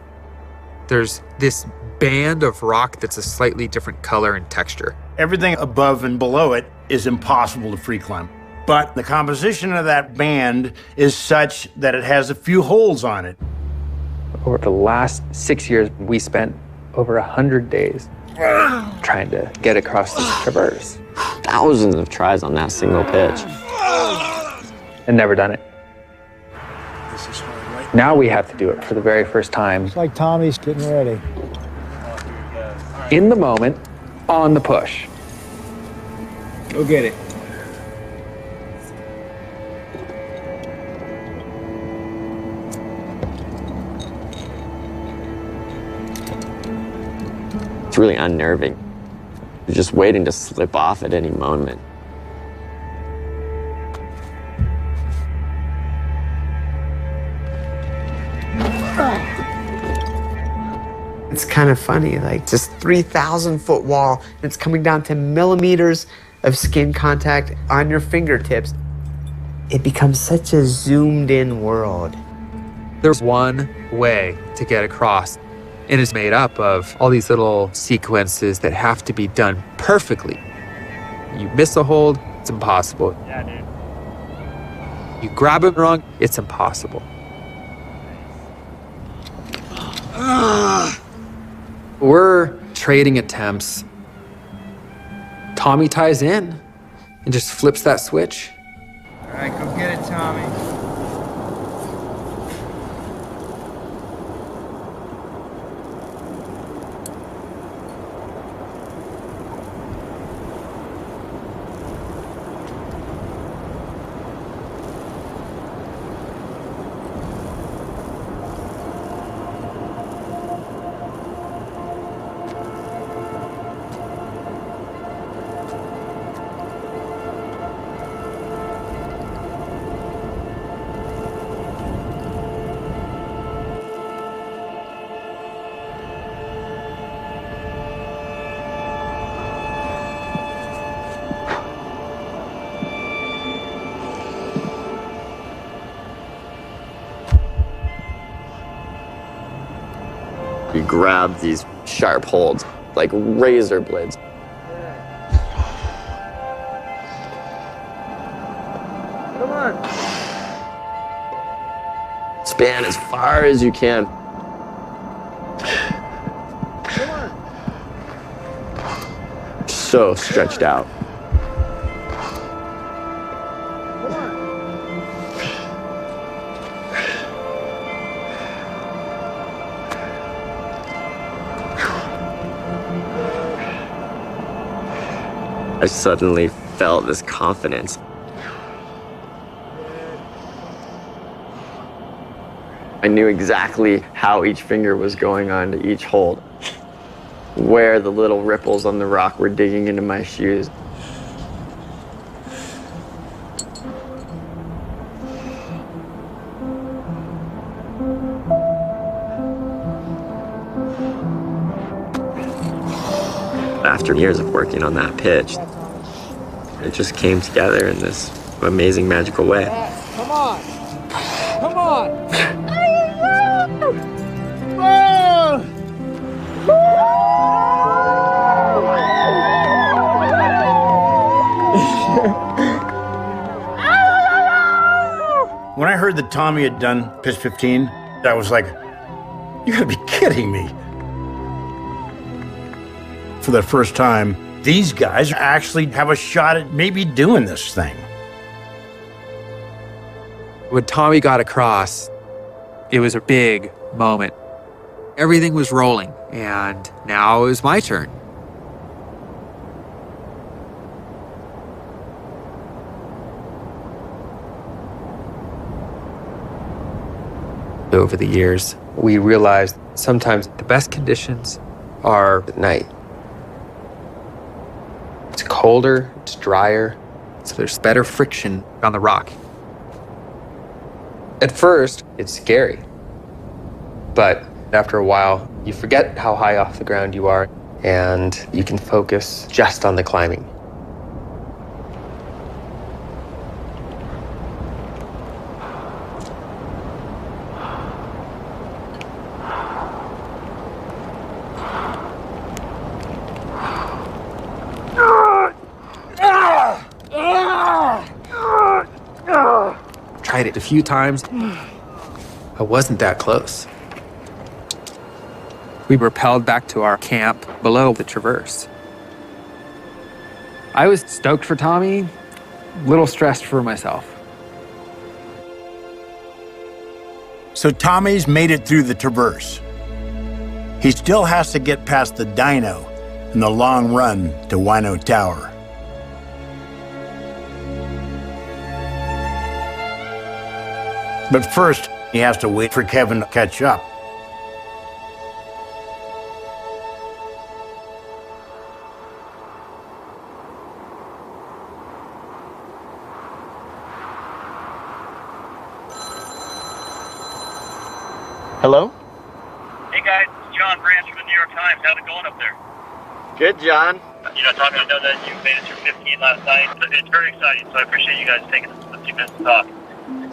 There's this band of rock that's a slightly different color and texture. Everything above and below it is impossible to free climb. But the composition of that band is such that it has a few holes on it. Over the last 6 years, we spent over 100 days trying to get across this traverse. Thousands of tries on that single pitch. And never done it. Now we have to do it for the very first time. It's like Tommy's getting ready. In the moment, on the push. Go get it. It's really unnerving. You're just waiting to slip off at any moment. It's kind of funny, like this 3,000-foot wall, it's coming down to millimeters of skin contact on your fingertips. It becomes such a zoomed-in world. There's one way to get across, and it's made up of all these little sequences that have to be done perfectly. You miss a hold, it's impossible. Yeah, dude. You grab it wrong, it's impossible. We're trading attempts. Tommy ties in and just flips that switch. All right, go get it, Tommy. grab these sharp holds, like razor blades. Come on. Span as far as you can. Come on. So stretched out. Come on. I suddenly felt this confidence. I knew exactly how each finger was going on to each hold, where the little ripples on the rock were digging into my shoes. After years of working on that pitch, it just came together in this amazing, magical way. Come on. Come on. When I heard that Tommy had done pitch 15, I was like, you gotta be kidding me. For the first time, these guys actually have a shot at maybe doing this thing. When Tommy got across, it was a big moment. Everything was rolling, and now it was my turn. Over the years, we realized sometimes the best conditions are at night. It's colder, it's drier, so there's better friction on the rock. At first, it's scary. But after a while, you forget how high off the ground you are, and you can focus just on the climbing. Tried it a few times. I wasn't that close. We rappelled back to our camp below the traverse. I was stoked for Tommy, a little stressed for myself. So Tommy's made it through the traverse. He still has to get past the dyno and the long run to Wino Tower. But first, he has to wait for Kevin to catch up. Hello? Hey guys, it's John Branch from the New York Times. How's it going up there? Good, John. Tommy, I know that you made it through 15 last night. It's very exciting, so I appreciate you guys taking a few minutes to talk.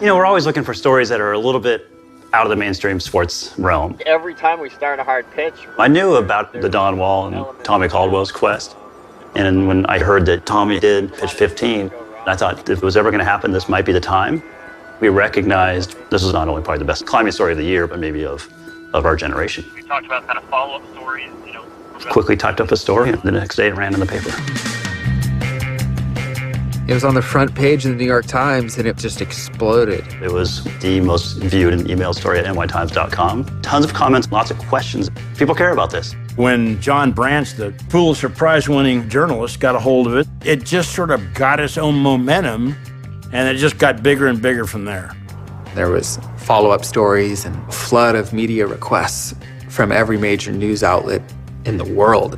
We're always looking for stories that are a little bit out of the mainstream sports realm. Every time we start a hard pitch, I knew about the Don Wall and Tommy Caldwell's quest. And when I heard that Tommy did pitch 15, I thought if it was ever going to happen, this might be the time. We recognized this was not only probably the best climbing story of the year, but maybe of our generation. We talked about kind of follow-up stories, Quickly typed up a story, and the next day it ran in the paper. It was on the front page of the New York Times, and it just exploded. It was the most viewed email story at nytimes.com. Tons of comments, lots of questions. People care about this. When John Branch, the Pulitzer Prize-winning journalist, got a hold of it, it just sort of got its own momentum, and it just got bigger and bigger from there. There was follow-up stories and a flood of media requests from every major news outlet in the world.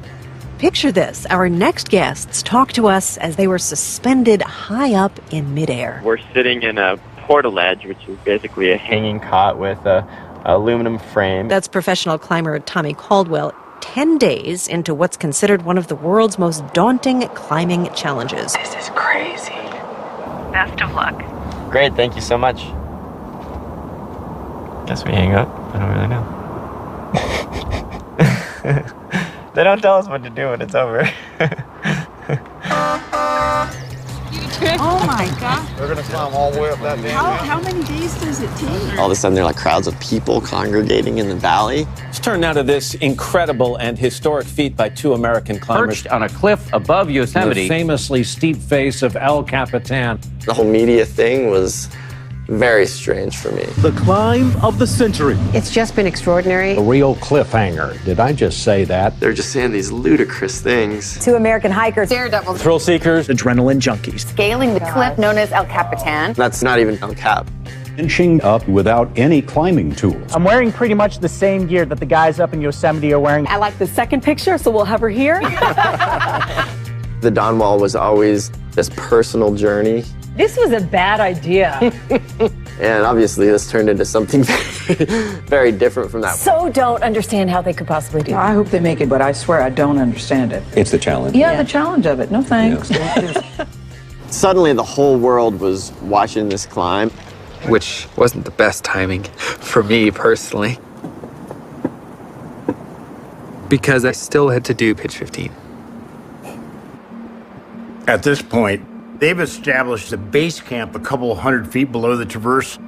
Picture this. Our next guests talked to us as they were suspended high up in midair. we're sitting in a portaledge, which is basically a hanging cot with a aluminum frame. That's professional climber Tommy Caldwell, 10 days into what's considered one of the world's most daunting climbing challenges. This is crazy. Best of luck. Great, thank you so much. Guess we hang up. I don't really know. They don't tell us what to do when it's over. Oh my God. They're gonna climb all the way up that damn mountain. How many days does it take? All of a sudden, there are like crowds of people congregating in the valley. Let's turn now to this incredible and historic feat by two American climbers. Perched on a cliff above Yosemite. The famously steep face of El Capitan. The whole media thing was very strange for me. The climb of the century. It's just been extraordinary. A real cliffhanger. Did I just say that? They're just saying these ludicrous things. Two American hikers, daredevils, Thrill seekers, adrenaline junkies. scaling the cliff known as El Capitan. That's not even El Cap. Inching up without any climbing tools. I'm wearing pretty much the same gear that the guys up in Yosemite are wearing. I like the second picture, so we'll have her here. The Dawn Wall was always this personal journey. This was a bad idea. And obviously this turned into something very different from that. So don't understand how they could possibly do that. I hope they make it, but I swear I don't understand it. It's the challenge. Yeah, the challenge of it. No thanks. Suddenly the whole world was watching this climb. Which wasn't the best timing for me personally. Because I still had to do pitch 15. At this point, they've established a base camp a couple hundred feet below the traverse.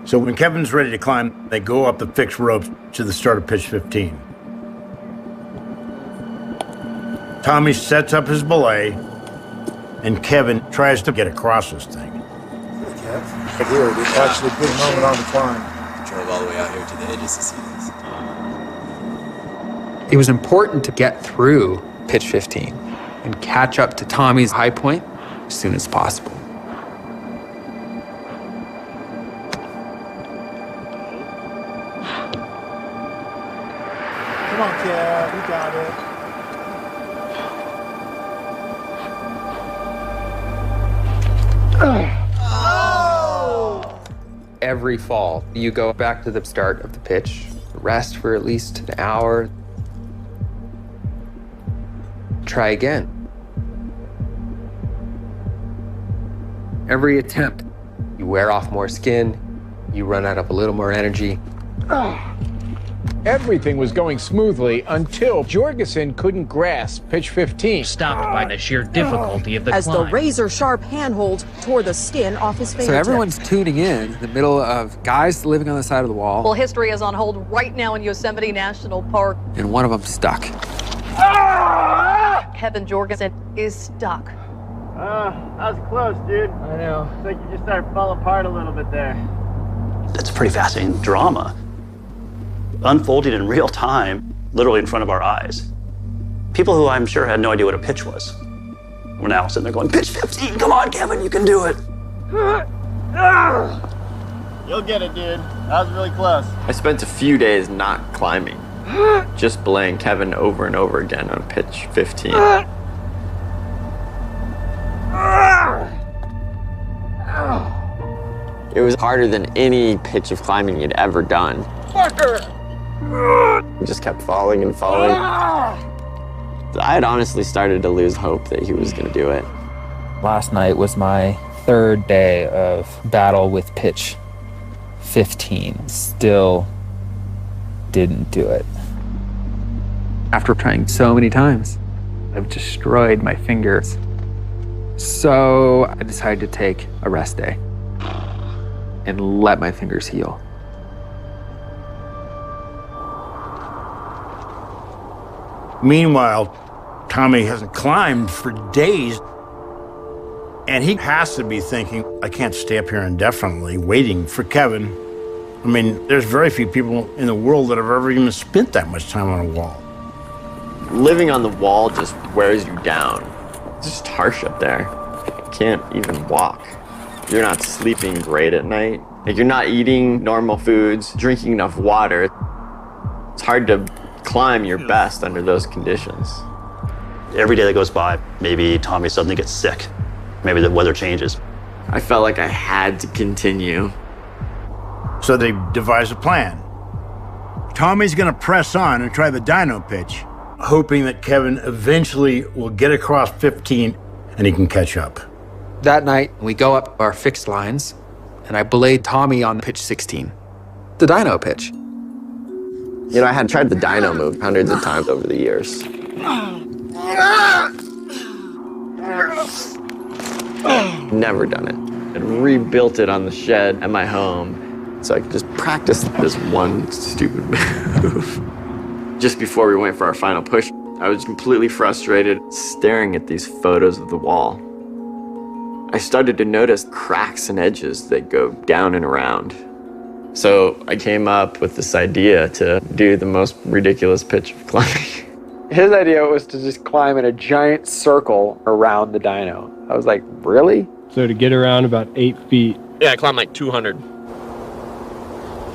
So when Kevin's ready to climb, they go up the fixed ropes to the start of pitch 15. Tommy sets up his belay, and Kevin tries to get across this thing. Here, it's actually a big moment on the climb. Drove all the way out here to the edges to see this. It was important to get through pitch 15 and catch up to Tommy's high point as soon as possible. Come on, Kev, you got it. Every fall, you go back to the start of the pitch, rest for at least an hour, try again. Every attempt, you wear off more skin, you run out of a little more energy. Everything was going smoothly until Jorgensen couldn't grasp pitch 15. Stopped by the sheer difficulty of the As climb. the razor-sharp handhold tore the skin off his fingertips. So everyone's tuning in the middle of guys living on the side of the wall, Well, history is on hold right now in Yosemite National Park. and one of them stuck. Kevin Jorgensen is stuck. That was close, dude. I know. It's like you just started falling apart a little bit there. That's a pretty fascinating drama. Unfolding in real time, literally in front of our eyes. People who I'm sure had no idea what a pitch was. We're now sitting there going, pitch 15, come on, Kevin, you can do it. You'll get it, dude. That was really close. I spent a few days not climbing, just belaying Kevin over and over again on pitch 15. It was harder than any pitch of climbing you'd ever done. He just kept falling and falling. I had honestly started to lose hope that he was going to do it. Last night was my third day of battle with pitch 15. Still didn't do it. After trying so many times, I've destroyed my fingers. So I decided to take a rest day and let my fingers heal. Meanwhile, Tommy hasn't climbed for days, and he has to be thinking, I can't stay up here indefinitely waiting for Kevin. I mean, there's very few people in the world that have ever even spent that much time on a wall. Living on the wall just wears you down. It's just harsh up there. You can't even walk. You're not sleeping great at night. Like, you're not eating normal foods, drinking enough water. It's hard to climb your best under those conditions. Every day that goes by, maybe Tommy suddenly gets sick. Maybe the weather changes. I felt like I had to continue. So they devise a plan. Tommy's gonna press on and try the dyno pitch, hoping that Kevin eventually will get across 15 and he can catch up. That night, we go up our fixed lines, and I belayed Tommy on pitch 16, the dyno pitch. You know, I had tried the dyno move hundreds of times over the years. Never done it. I rebuilt it on the shed at my home so I could just practice this one stupid move. Just before we went for our final push, I was completely frustrated staring at these photos of the wall. I started to notice cracks and edges that go down and around. So I came up with this idea to do the most ridiculous pitch of climbing. His idea was to just climb in a giant circle around the dyno. I was like, really? So to get around about 8 feet. Yeah, I climbed like 200.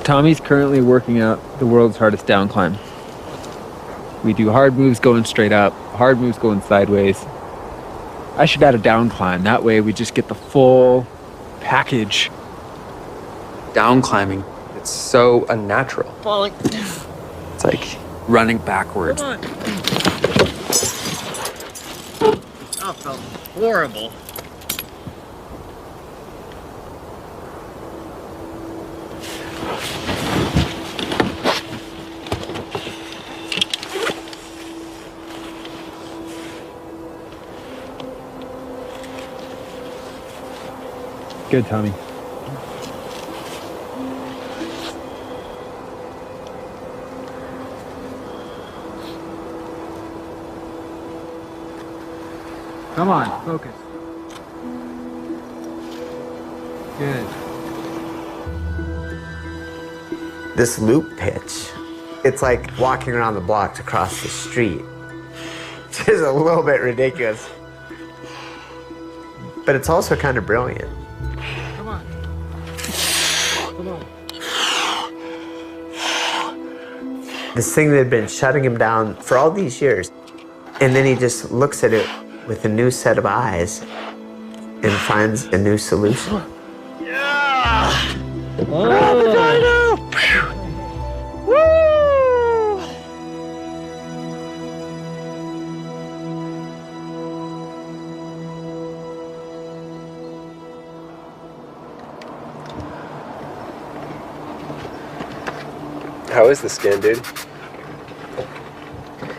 Tommy's currently working out the world's hardest down climb. We do hard moves going straight up, hard moves going sideways. I should add a down climb. That way we just get the full package. Down climbing, it's so unnatural. Falling. It's like running backwards. Come on. That felt horrible. Good, Tommy. Come on, focus. Good. This loop pitch, it's like walking around the block to cross the street. It's just a little bit ridiculous. But it's also kind of brilliant. Come on. Come on. This thing that had been shutting him down for all these years. And then he just looks at it with a new set of eyes and finds a new solution. Yeah! Grab the dyno! Woo! How is the skin, dude?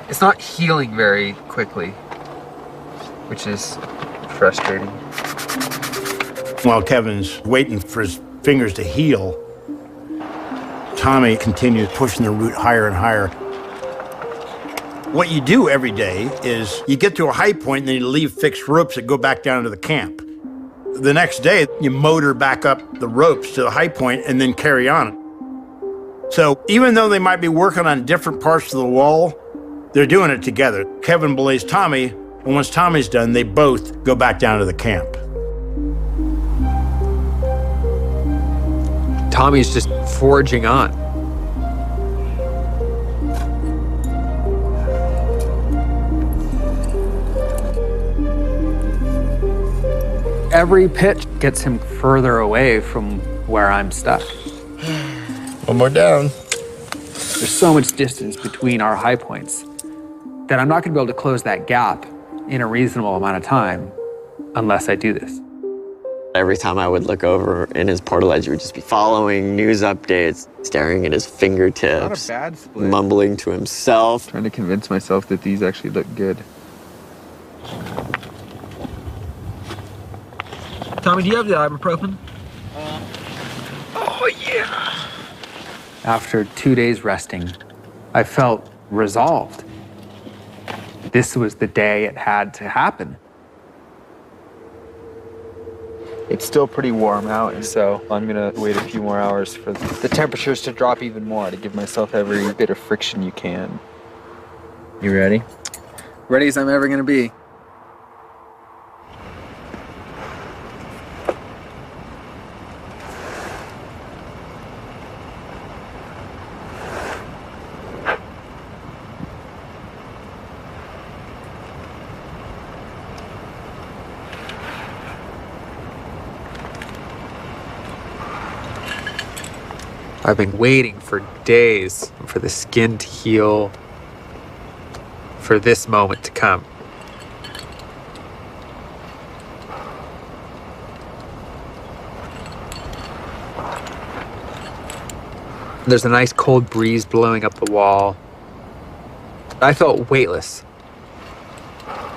It's not healing very quickly, which is frustrating. While Kevin's waiting for his fingers to heal, Tommy continues pushing the route higher and higher. What you do every day is you get to a high point and then you leave fixed ropes that go back down to the camp. The next day, you motor back up the ropes to the high point and then carry on. So even though they might be working on different parts of the wall, they're doing it together. Kevin belays Tommy, and once Tommy's done, they both go back down to the camp. Tommy's just forging on. Every pitch gets him further away from where I'm stuck. One more down. There's so much distance between our high points that I'm not going to be able to close that gap in a reasonable amount of time unless I do this. Every time I would look over in his portaledge, he would just be following news updates, staring at his fingertips, Not a bad split. mumbling to himself. Trying to convince myself that these actually look good. Tommy, do you have the ibuprofen? Oh, yeah. After 2 days resting, I felt resolved. This was the day it had to happen. It's still pretty warm out, and so I'm gonna wait a few more hours for the temperatures to drop even more to give myself every bit of friction you can. You ready? Ready as I'm ever gonna be. I've been waiting for days for the skin to heal, for this moment to come. There's a nice cold breeze blowing up the wall. I felt weightless.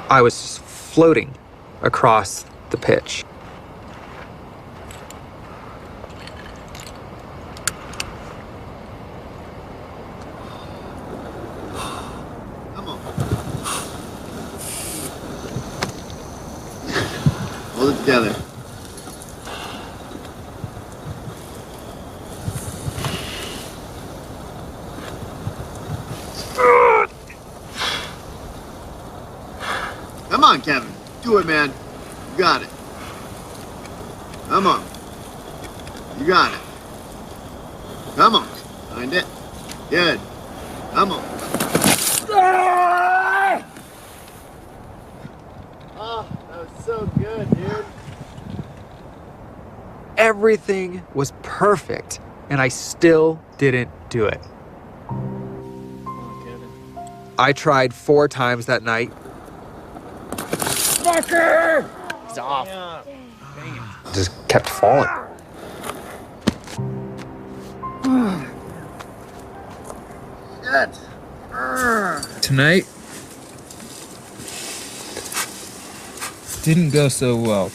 I was just floating across the pitch. Hold it together. Come on, Kevin. Do it, man. You got it. Come on. You got it. Come on. Find it. Good. Come on. Oh, that was so good, dude. Everything was perfect, and I still didn't do it. I tried 4 times that night. Fucker! He's off. Just kept falling. Shit. Tonight didn't go so well.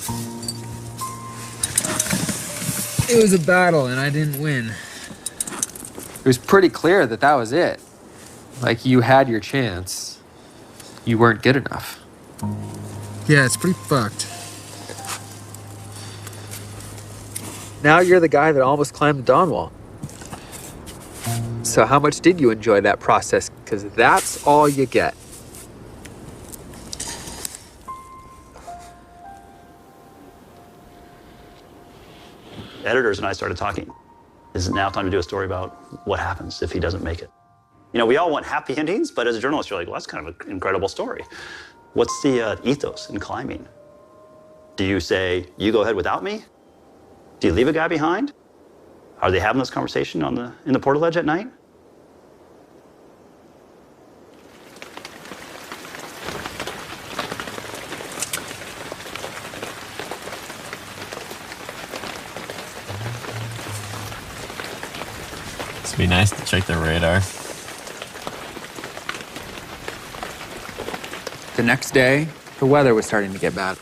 It was a battle and I didn't win. It was pretty clear that that was it. Like, you had your chance. You weren't good enough. Yeah, it's pretty fucked. Now you're the guy that almost climbed the Dawn Wall. So how much did you enjoy that process? Because that's all you get. Editors and I started talking. Is it now time to do a story about what happens if he doesn't make it? You know, we all want happy endings, but as a journalist, you're like, well, that's kind of an incredible story. What's the ethos in climbing? Do you say, you go ahead without me? Do you leave a guy behind? Are they having this conversation in the portaledge at night? It'd be nice to check the radar. The next day, the weather was starting to get bad.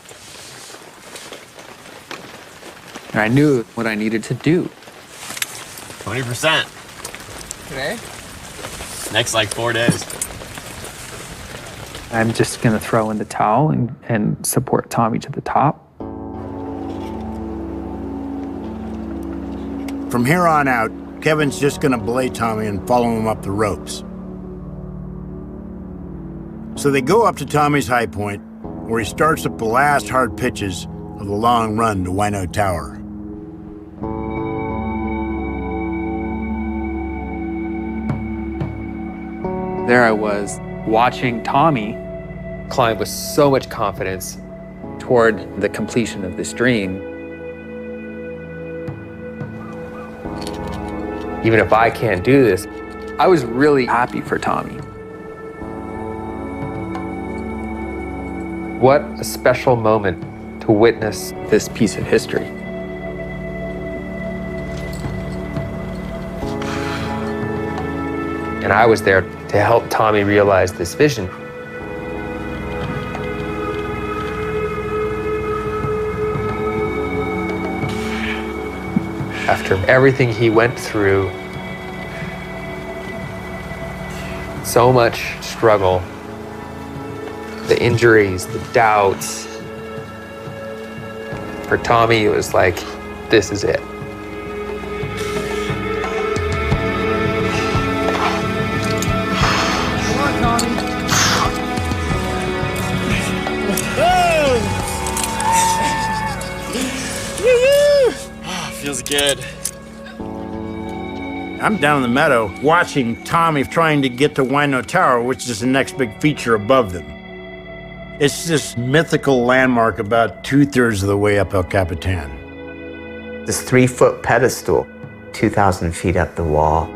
And I knew what I needed to do. 20%. Today? Next, like 4 days. I'm just gonna throw in the towel and support Tommy to the top. From here on out, Kevin's just gonna belay Tommy and follow him up the ropes. So they go up to Tommy's high point, where he starts up the last hard pitches of the long run to Wino Tower. There I was, watching Tommy climb with so much confidence toward the completion of this dream. Even if I can't do this, I was really happy for Tommy. What a special moment to witness this piece of history. And I was there to help Tommy realize this vision. After everything he went through, so much struggle, the injuries, the doubts. For Tommy, it was like, this is it. Feels good. I'm down in the meadow watching Tommy trying to get to Wino Tower, which is the next big feature above them. It's this mythical landmark about 2/3 of the way up El Capitan. This 3-foot pedestal, 2,000 feet up the wall.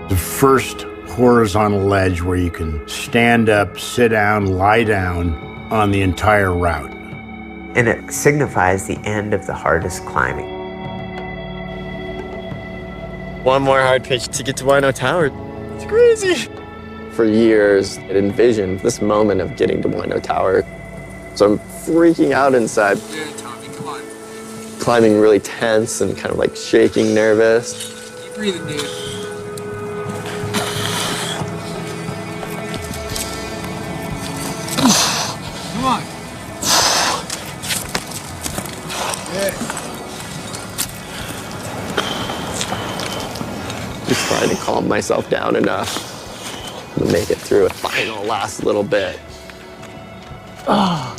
The first horizontal ledge where you can stand up, sit down, lie down on the entire route. And it signifies the end of the hardest climbing. One more hard pitch to get to Wino Tower. It's crazy. For years, I envisioned this moment of getting to Wino Tower. So I'm freaking out inside. Tommy, come on. Climbing really tense and kind of like shaking nervous. Keep breathing, dude. Come on. Good. Just trying to calm myself down enough to make it through a final last little bit. Oh.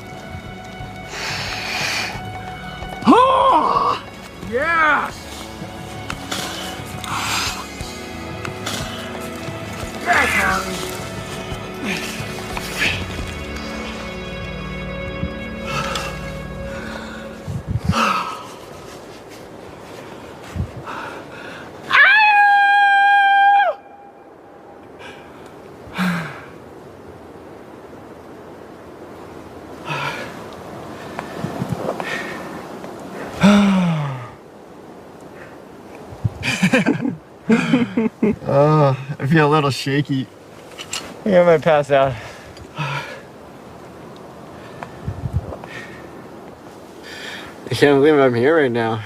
Oh. Yeah. Yeah, Tommy. Oh, I feel a little shaky. I think I might pass out. I can't believe I'm here right now.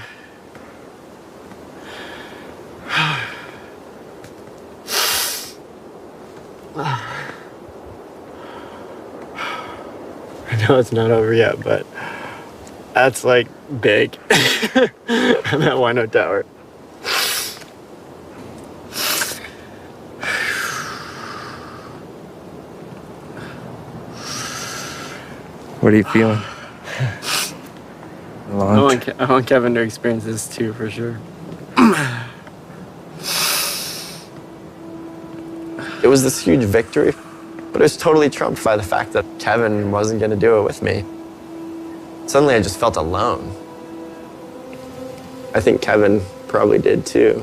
I know it's not over yet, but that's like big. I'm at Wino Tower. What are you feeling? I want Kevin to experience this too, for sure. It was this huge victory, but it was totally trumped by the fact that Kevin wasn't going to do it with me. Suddenly I just felt alone. I think Kevin probably did too.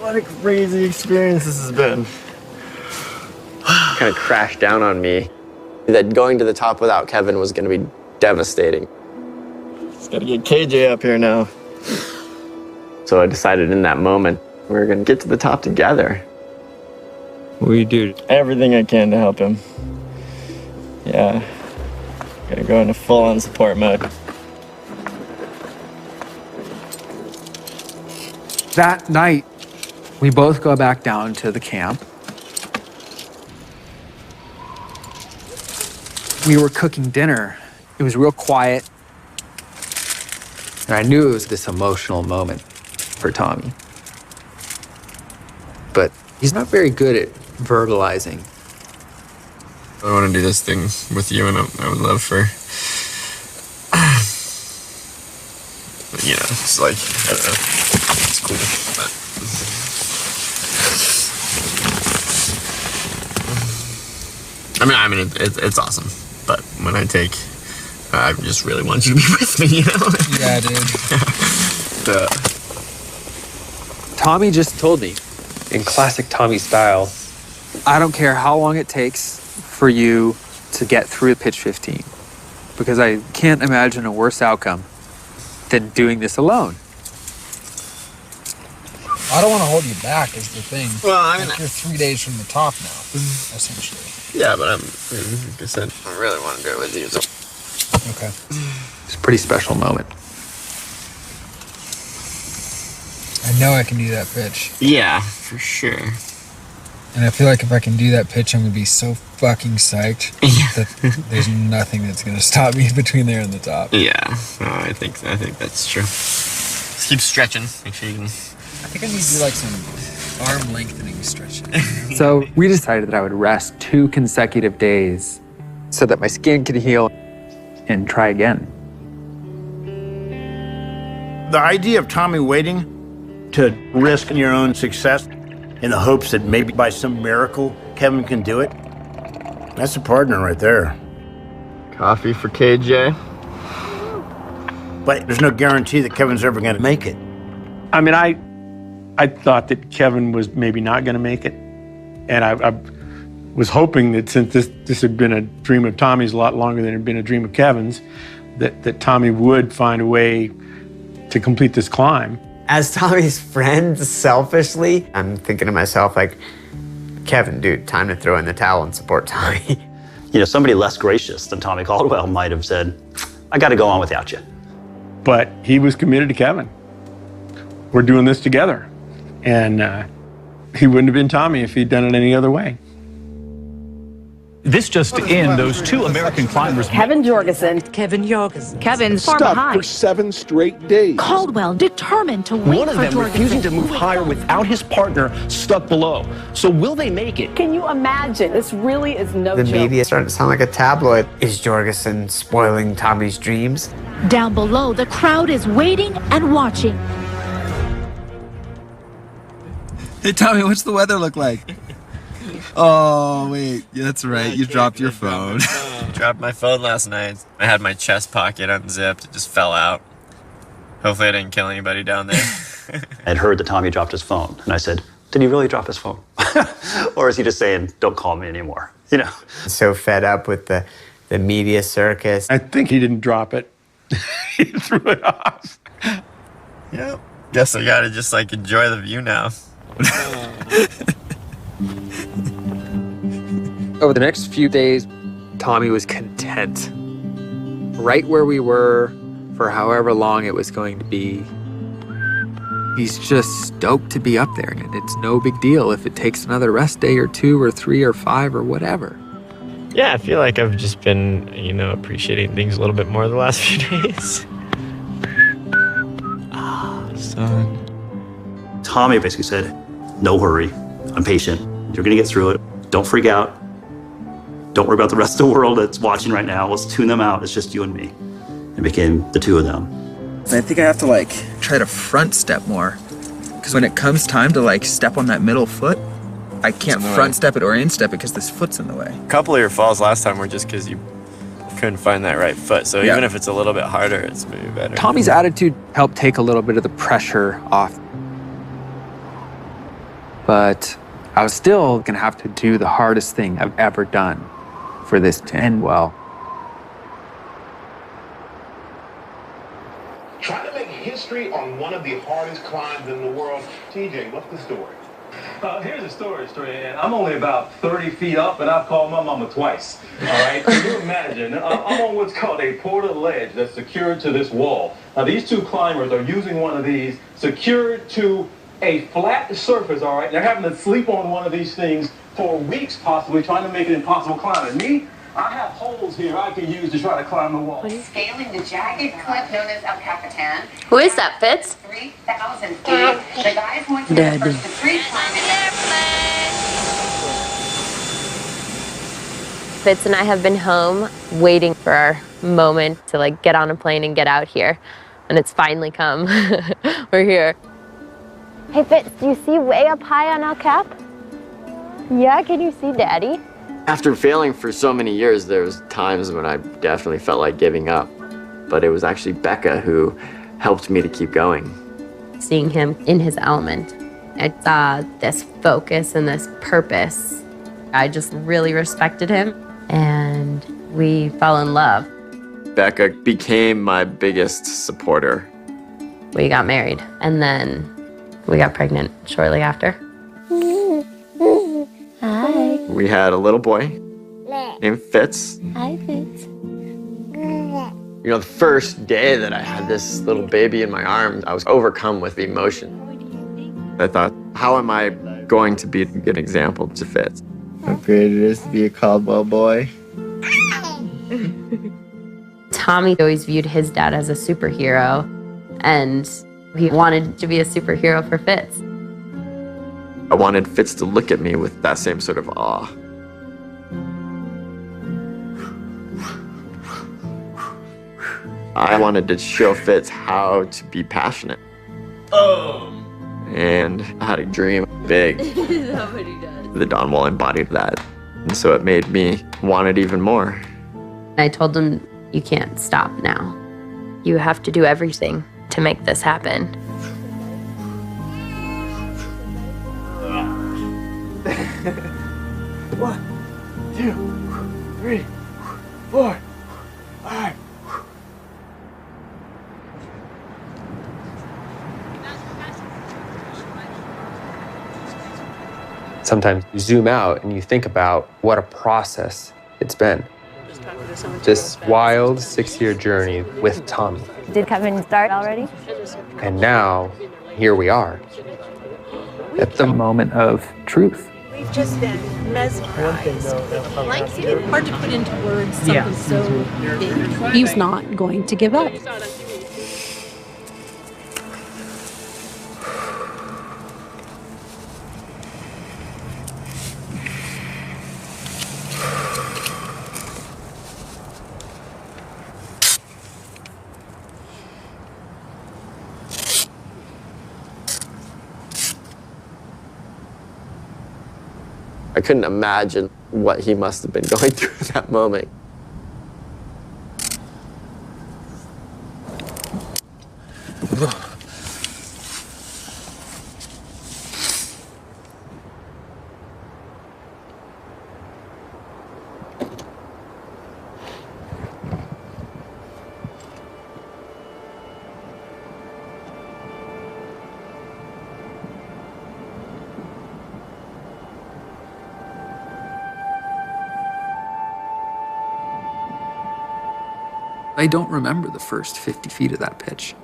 What a crazy experience this has been. Kind of crashed down on me that going to the top without Kevin was going to be devastating. Just gotta get KJ up here now. So I decided in that moment, we were going to get to the top together. What do you do? Everything I can to help him. Yeah. Gotta go into full-on support mode. That night, we both go back down to the camp. We were cooking dinner. It was real quiet. And I knew it was this emotional moment for Tommy. But he's not very good at verbalizing. I want to do this thing with you, and I would love for, you know, it's like, I don't know, it's cool, but. I mean, it's awesome, but when I take, I just really want you to be with me, you know? Yeah, dude. Tommy just told me, in classic Tommy style, I don't care how long it takes for you to get through pitch 15, because I can't imagine a worse outcome than doing this alone. I don't want to hold you back is the thing. Well, I mean, like you're 3 days from the top now, essentially. Yeah, but like I said, I really want to do it with you, so. Okay. It's a pretty special moment. I know I can do that pitch. Yeah, for sure. And I feel like if I can do that pitch, I'm going to be so fucking psyched that there's nothing that's going to stop me between there and the top. Yeah, I think that's true. Just keep stretching. Make sure you can. I think I need to do like some arm lengthening stretching. So we decided that I would rest 2 consecutive days so that my skin could heal and try again. The idea of Tommy waiting to risk your own success in the hopes that maybe by some miracle Kevin can do it, that's a partner right there. Coffee for KJ. But there's no guarantee that Kevin's ever going to make it. I mean, I thought that Kevin was maybe not going to make it. And I was hoping that since this had been a dream of Tommy's a lot longer than it had been a dream of Kevin's, that Tommy would find a way to complete this climb. As Tommy's friend, selfishly, I'm thinking to myself, like, Kevin, dude, time to throw in the towel and support Tommy. You know, somebody less gracious than Tommy Caldwell might have said, I got to go on without you. But he was committed to Kevin. We're doing this together. And he wouldn't have been Tommy if he'd done it any other way. This just in, those two American climbers. Kevin Jorgensen. Kevin's far Stuck behind. for 7 straight days. Caldwell determined to wait One of for them Jorgensen. refusing to move higher without his partner stuck below. So will they make it? Can you imagine? This really is no The joke. media is starting to sound like a tabloid. Is Jorgensen spoiling Tommy's dreams? Down below, the crowd is waiting and watching. Hey, Tommy, what's the weather look like? Oh, wait. Yeah, that's right. You dropped your phone. Dropped my phone last night. I had my chest pocket unzipped. It just fell out. Hopefully I didn't kill anybody down there. I'd heard that Tommy dropped his phone. And I said, did he really drop his phone? Or is he just saying, don't call me anymore? You know? So fed up with the media circus. I think he didn't drop it. He threw it off. Yep. Guess I gotta just like enjoy the view now. Over the next few days, Tommy was content. Right where we were for however long it was going to be. He's just stoked to be up there, and it's no big deal if it takes another rest day or 2 or 3 or 5 or whatever. Yeah, I feel like I've just been, appreciating things a little bit more the last few days. Son. Tommy basically said, no hurry. I'm patient. You're going to get through it. Don't freak out. Don't worry about the rest of the world that's watching right now. Let's tune them out. It's just you and me. It became the two of them. I think I have to try to front step more. Because when it comes time to step on that middle foot, I can't front step it or instep it because this foot's in the way. A couple of your falls last time were just because you couldn't find that right foot. So even if it's a little bit harder, it's maybe better. Tommy's attitude helped take a little bit of the pressure off. But I was still gonna have to do the hardest thing I've ever done for this to end well. Trying to make history on one of the hardest climbs in the world. TJ, what's the story? Here's a story, and I'm only about 30 feet up, and I've called my mama twice. All right, can you imagine? I'm on what's called a portal ledge that's secured to this wall. Now, these two climbers are using one of these secured to a flat surface. All right, they're having to sleep on one of these things for weeks, possibly trying to make it impossible climbing. Me, I have holes here I can use to try to climb the wall. Scaling the jagged cliff known as El Capitan. Who is that, Fitz? 3,000 feet. The guy is going to be the first to free climb it. Fitz and I have been home waiting for our moment to get on a plane and get out here. And it's finally come. We're here. Hey Fitz, do you see way up high on El Cap? Yeah, can you see Daddy? After failing for so many years, there was times when I definitely felt like giving up. But it was actually Becca who helped me to keep going. Seeing him in his element, I saw this focus and this purpose. I just really respected him, and we fell in love. Becca became my biggest supporter. We got married, and then we got pregnant shortly after. Hi. We had a little boy named Fitz. Hi, Fitz. The first day that I had this little baby in my arms, I was overcome with emotion. I thought, how am I going to be a good example to Fitz? How great it is to be a Caldwell boy. Tommy always viewed his dad as a superhero, and he wanted to be a superhero for Fitz. I wanted Fitz to look at me with that same sort of awe. I wanted to show Fitz how to be passionate. And how to dream big. Somebody does. The Dawn Wall embodied that. And so it made me want it even more. I told him, you can't stop now. You have to do everything to make this happen. One, 2, 3, 4, 5. Sometimes you zoom out and you think about what a process it's been. This wild 6-year journey with Tommy. Did Kevin start already? And now, here we are. At the moment of truth. We've just been mesmerized. It's hard to put into words something so big. He's not going to give up. I couldn't imagine what he must have been going through at that moment. I don't remember the first 50 feet of that pitch.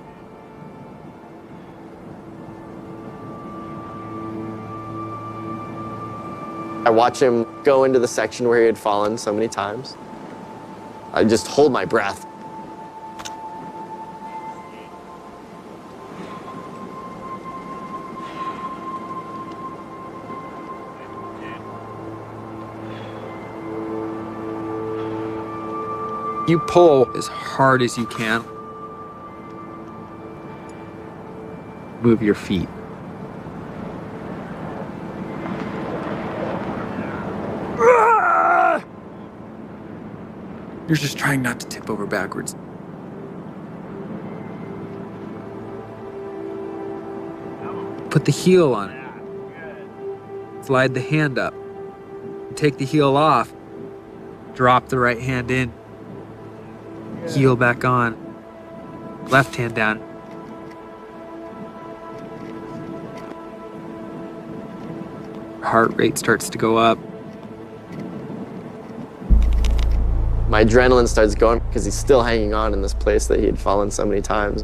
I watch him go into the section where he had fallen so many times. I just hold my breath. You pull as hard as you can. Move your feet. You're just trying not to tip over backwards. Put the heel on it. Slide the hand up. Take the heel off. Drop the right hand in. Heel back on. Left hand down. Heart rate starts to go up. My adrenaline starts going because he's still hanging on in this place that he had fallen so many times.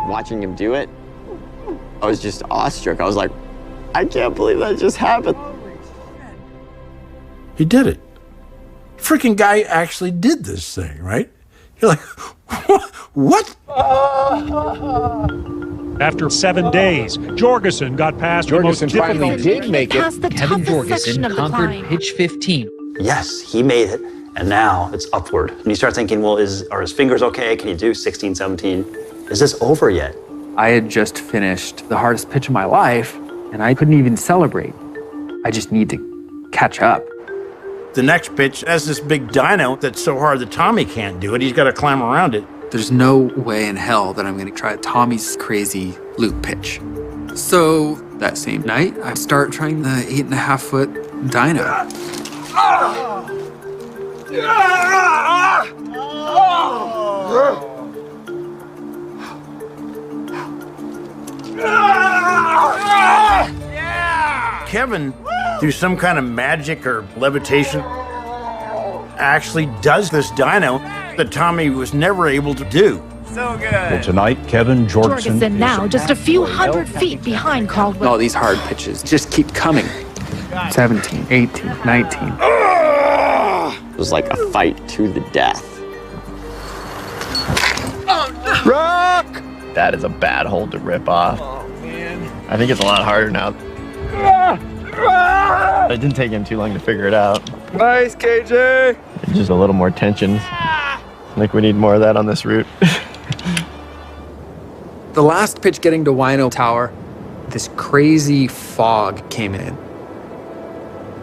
Watching him do it, I was just awestruck. I was like, I can't believe that just happened. He did it. Freaking guy actually did this thing, right? You're like, what? After 7 days, Jorgensen got past the most finally did make it. Kevin Jorgensen conquered pitch 15. Yes, he made it, and now it's upward. And you start thinking, well, are his fingers okay? Can he do 16, 17? Is this over yet? I had just finished the hardest pitch of my life, and I couldn't even celebrate. I just need to catch up. The next pitch has this big dyno that's so hard that Tommy can't do it. He's got to climb around it. There's no way in hell that I'm going to try Tommy's crazy loop pitch. So that same night, I start trying the 8.5-foot dyno. Kevin, through some kind of magic or levitation, actually does this dyno that Tommy was never able to do. So good. Well, tonight, Kevin Jorgensen now just a few hundred feet behind Caldwell. All these hard pitches just keep coming. 17, 18, 19. It was like a fight to the death. Rock! That is a bad hold to rip off. Oh, man. I think it's a lot harder now. It didn't take him too long to figure it out. Nice, KJ. Just a little more tension. I think we need more of that on this route. The last pitch getting to Wino Tower, this crazy fog came in.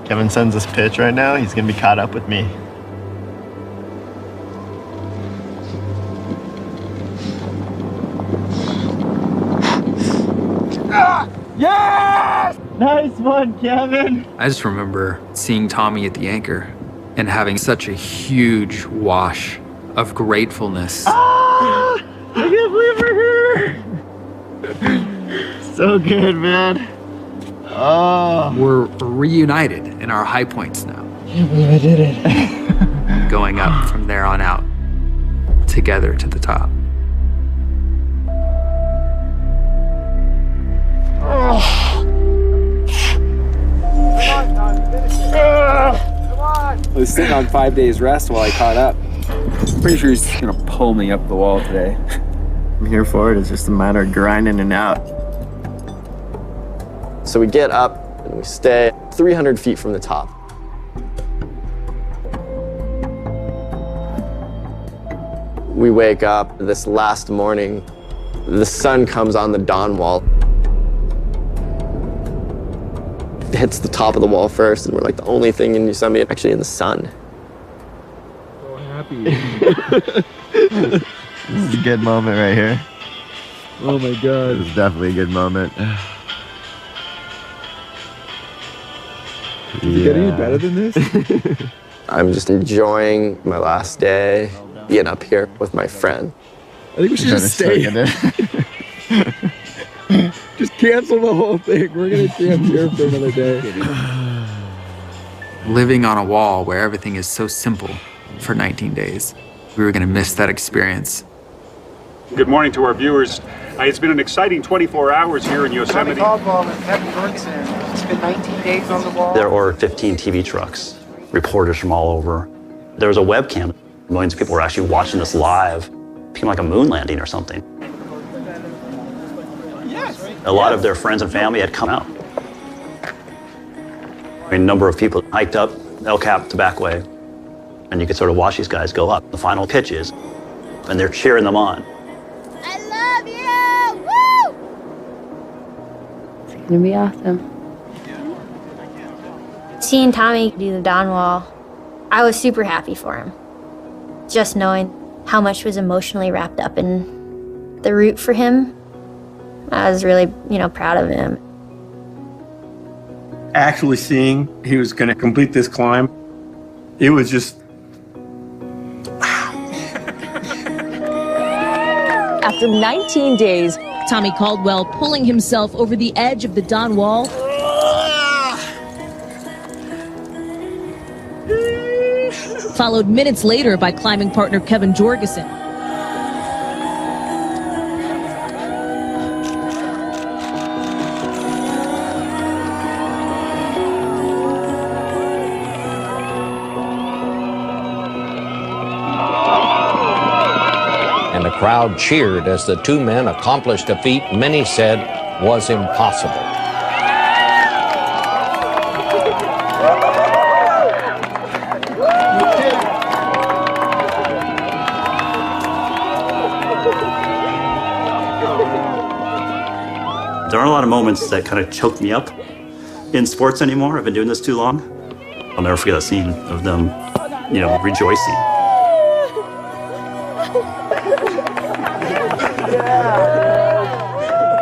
Kevin sends this pitch right now. He's going to be caught up with me. Yes! Nice one, Kevin. I just remember seeing Tommy at the anchor and having such a huge wash of gratefulness. I can't believe we're here. So good, man. Oh. We're reunited in our high points now. I can't believe I did it. Going up from there on out, together to the top. I was sitting on 5 days rest while I caught up. I'm pretty sure he's gonna pull me up the wall today. I'm here for it. It's just a matter of grinding and out. So we get up and we stay 300 feet from the top. We wake up this last morning. The sun comes on the dawn wall. It hits the top of the wall first, and we're like the only thing in Yosemite actually in the sun. So happy. This is a good moment right here. Oh my God. This is definitely a good moment. Does it get any better than this? I'm just enjoying my last day, being up here with my friend. I think we should just stay. Just cancel the whole thing. We're gonna camp here for another day. Living on a wall where everything is so simple for 19 days. We were gonna miss that experience. Good morning to our viewers. It's been an exciting 24 hours here in Yosemite. Tommy Caldwell and Kevin Jorgensen. It's been 19 days on the wall. There were 15 TV trucks, reporters from all over. There was a webcam. Millions of people were actually watching this live. It became like a moon landing or something. A lot of their friends and family had come out. A number of people hiked up El Cap to back way, and you could sort of watch these guys go up. The final pitches, and they're cheering them on. It's gonna be awesome. Seeing Tommy do the Dawn Wall, I was super happy for him. Just knowing how much was emotionally wrapped up in the route for him, I was really, proud of him. Actually seeing he was going to complete this climb, it was just, After 19 days, Tommy Caldwell pulling himself over the edge of the Dawn Wall. Followed minutes later by climbing partner Kevin Jorgensen. And the crowd cheered as the two men accomplished a feat many said was impossible. There aren't a lot of moments that kind of choke me up in sports anymore. I've been doing this too long. I'll never forget that scene of them, rejoicing.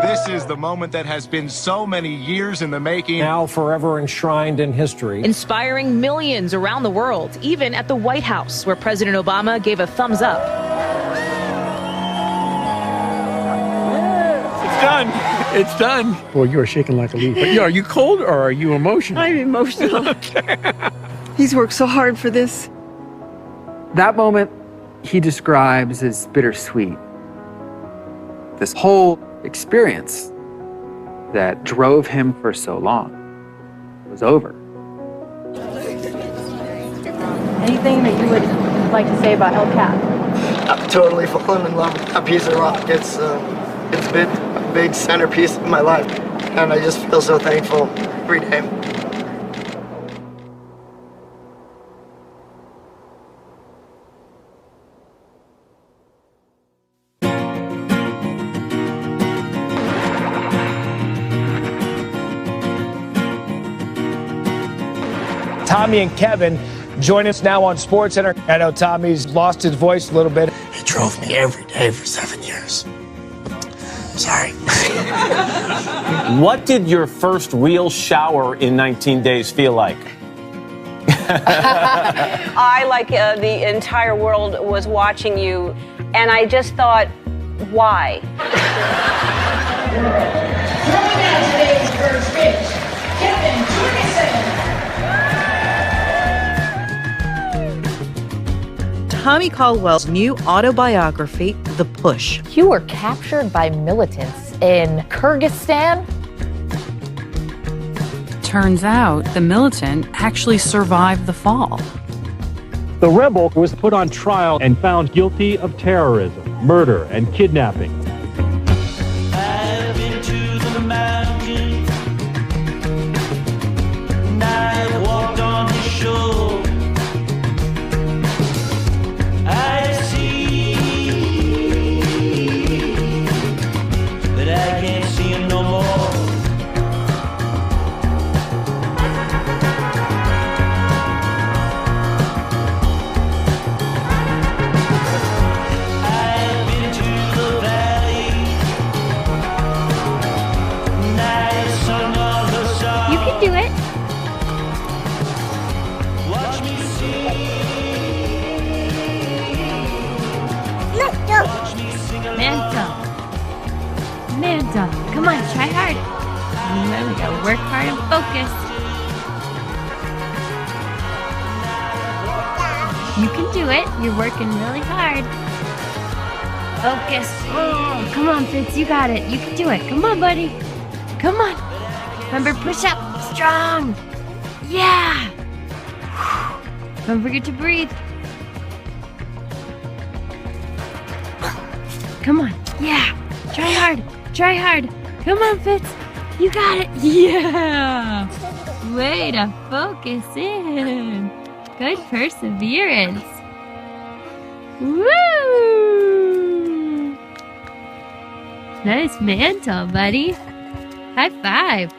This is the moment that has been so many years in the making. Now forever enshrined in history. Inspiring millions around the world, even at the White House, where President Obama gave a thumbs up. it's done. It's done. Boy, you are shaking like a leaf. But, are you cold or are you emotional? I'm emotional. Okay. He's worked so hard for this. That moment he describes as bittersweet. This whole experience that drove him for so long was over. anything that you would like to say about El Cap? I've totally fallen in love with that piece of rock. It's been a big centerpiece of my life, and I just feel so thankful every day. Tommy and Kevin join us now on SportsCenter. I know Tommy's lost his voice a little bit. It drove me every day for 7 years. Sorry. What did your first real shower in 19 days feel like? I, like the entire world, was watching you, and I just thought, why? Throwing out today's first pitch, Kevin Ferguson. Tommy Caldwell's new autobiography, The Push. You were captured by militants in Kyrgyzstan. Turns out the militant actually survived the fall. The rebel was put on trial and found guilty of terrorism, murder, and kidnapping. Do it. Mantle, come on, try hard. Remember, work hard and focus. You can do it. You're working really hard. Focus. Oh, come on, Fitz, you got it. You can do it. Come on, buddy. Come on. Remember, push up. Strong. Yeah. Don't forget to breathe. Come on. Yeah. Try hard. Try hard. Come on, Fitz. You got it. Yeah. Way to focus in. Good perseverance. Woo. Nice mantle, buddy. High five.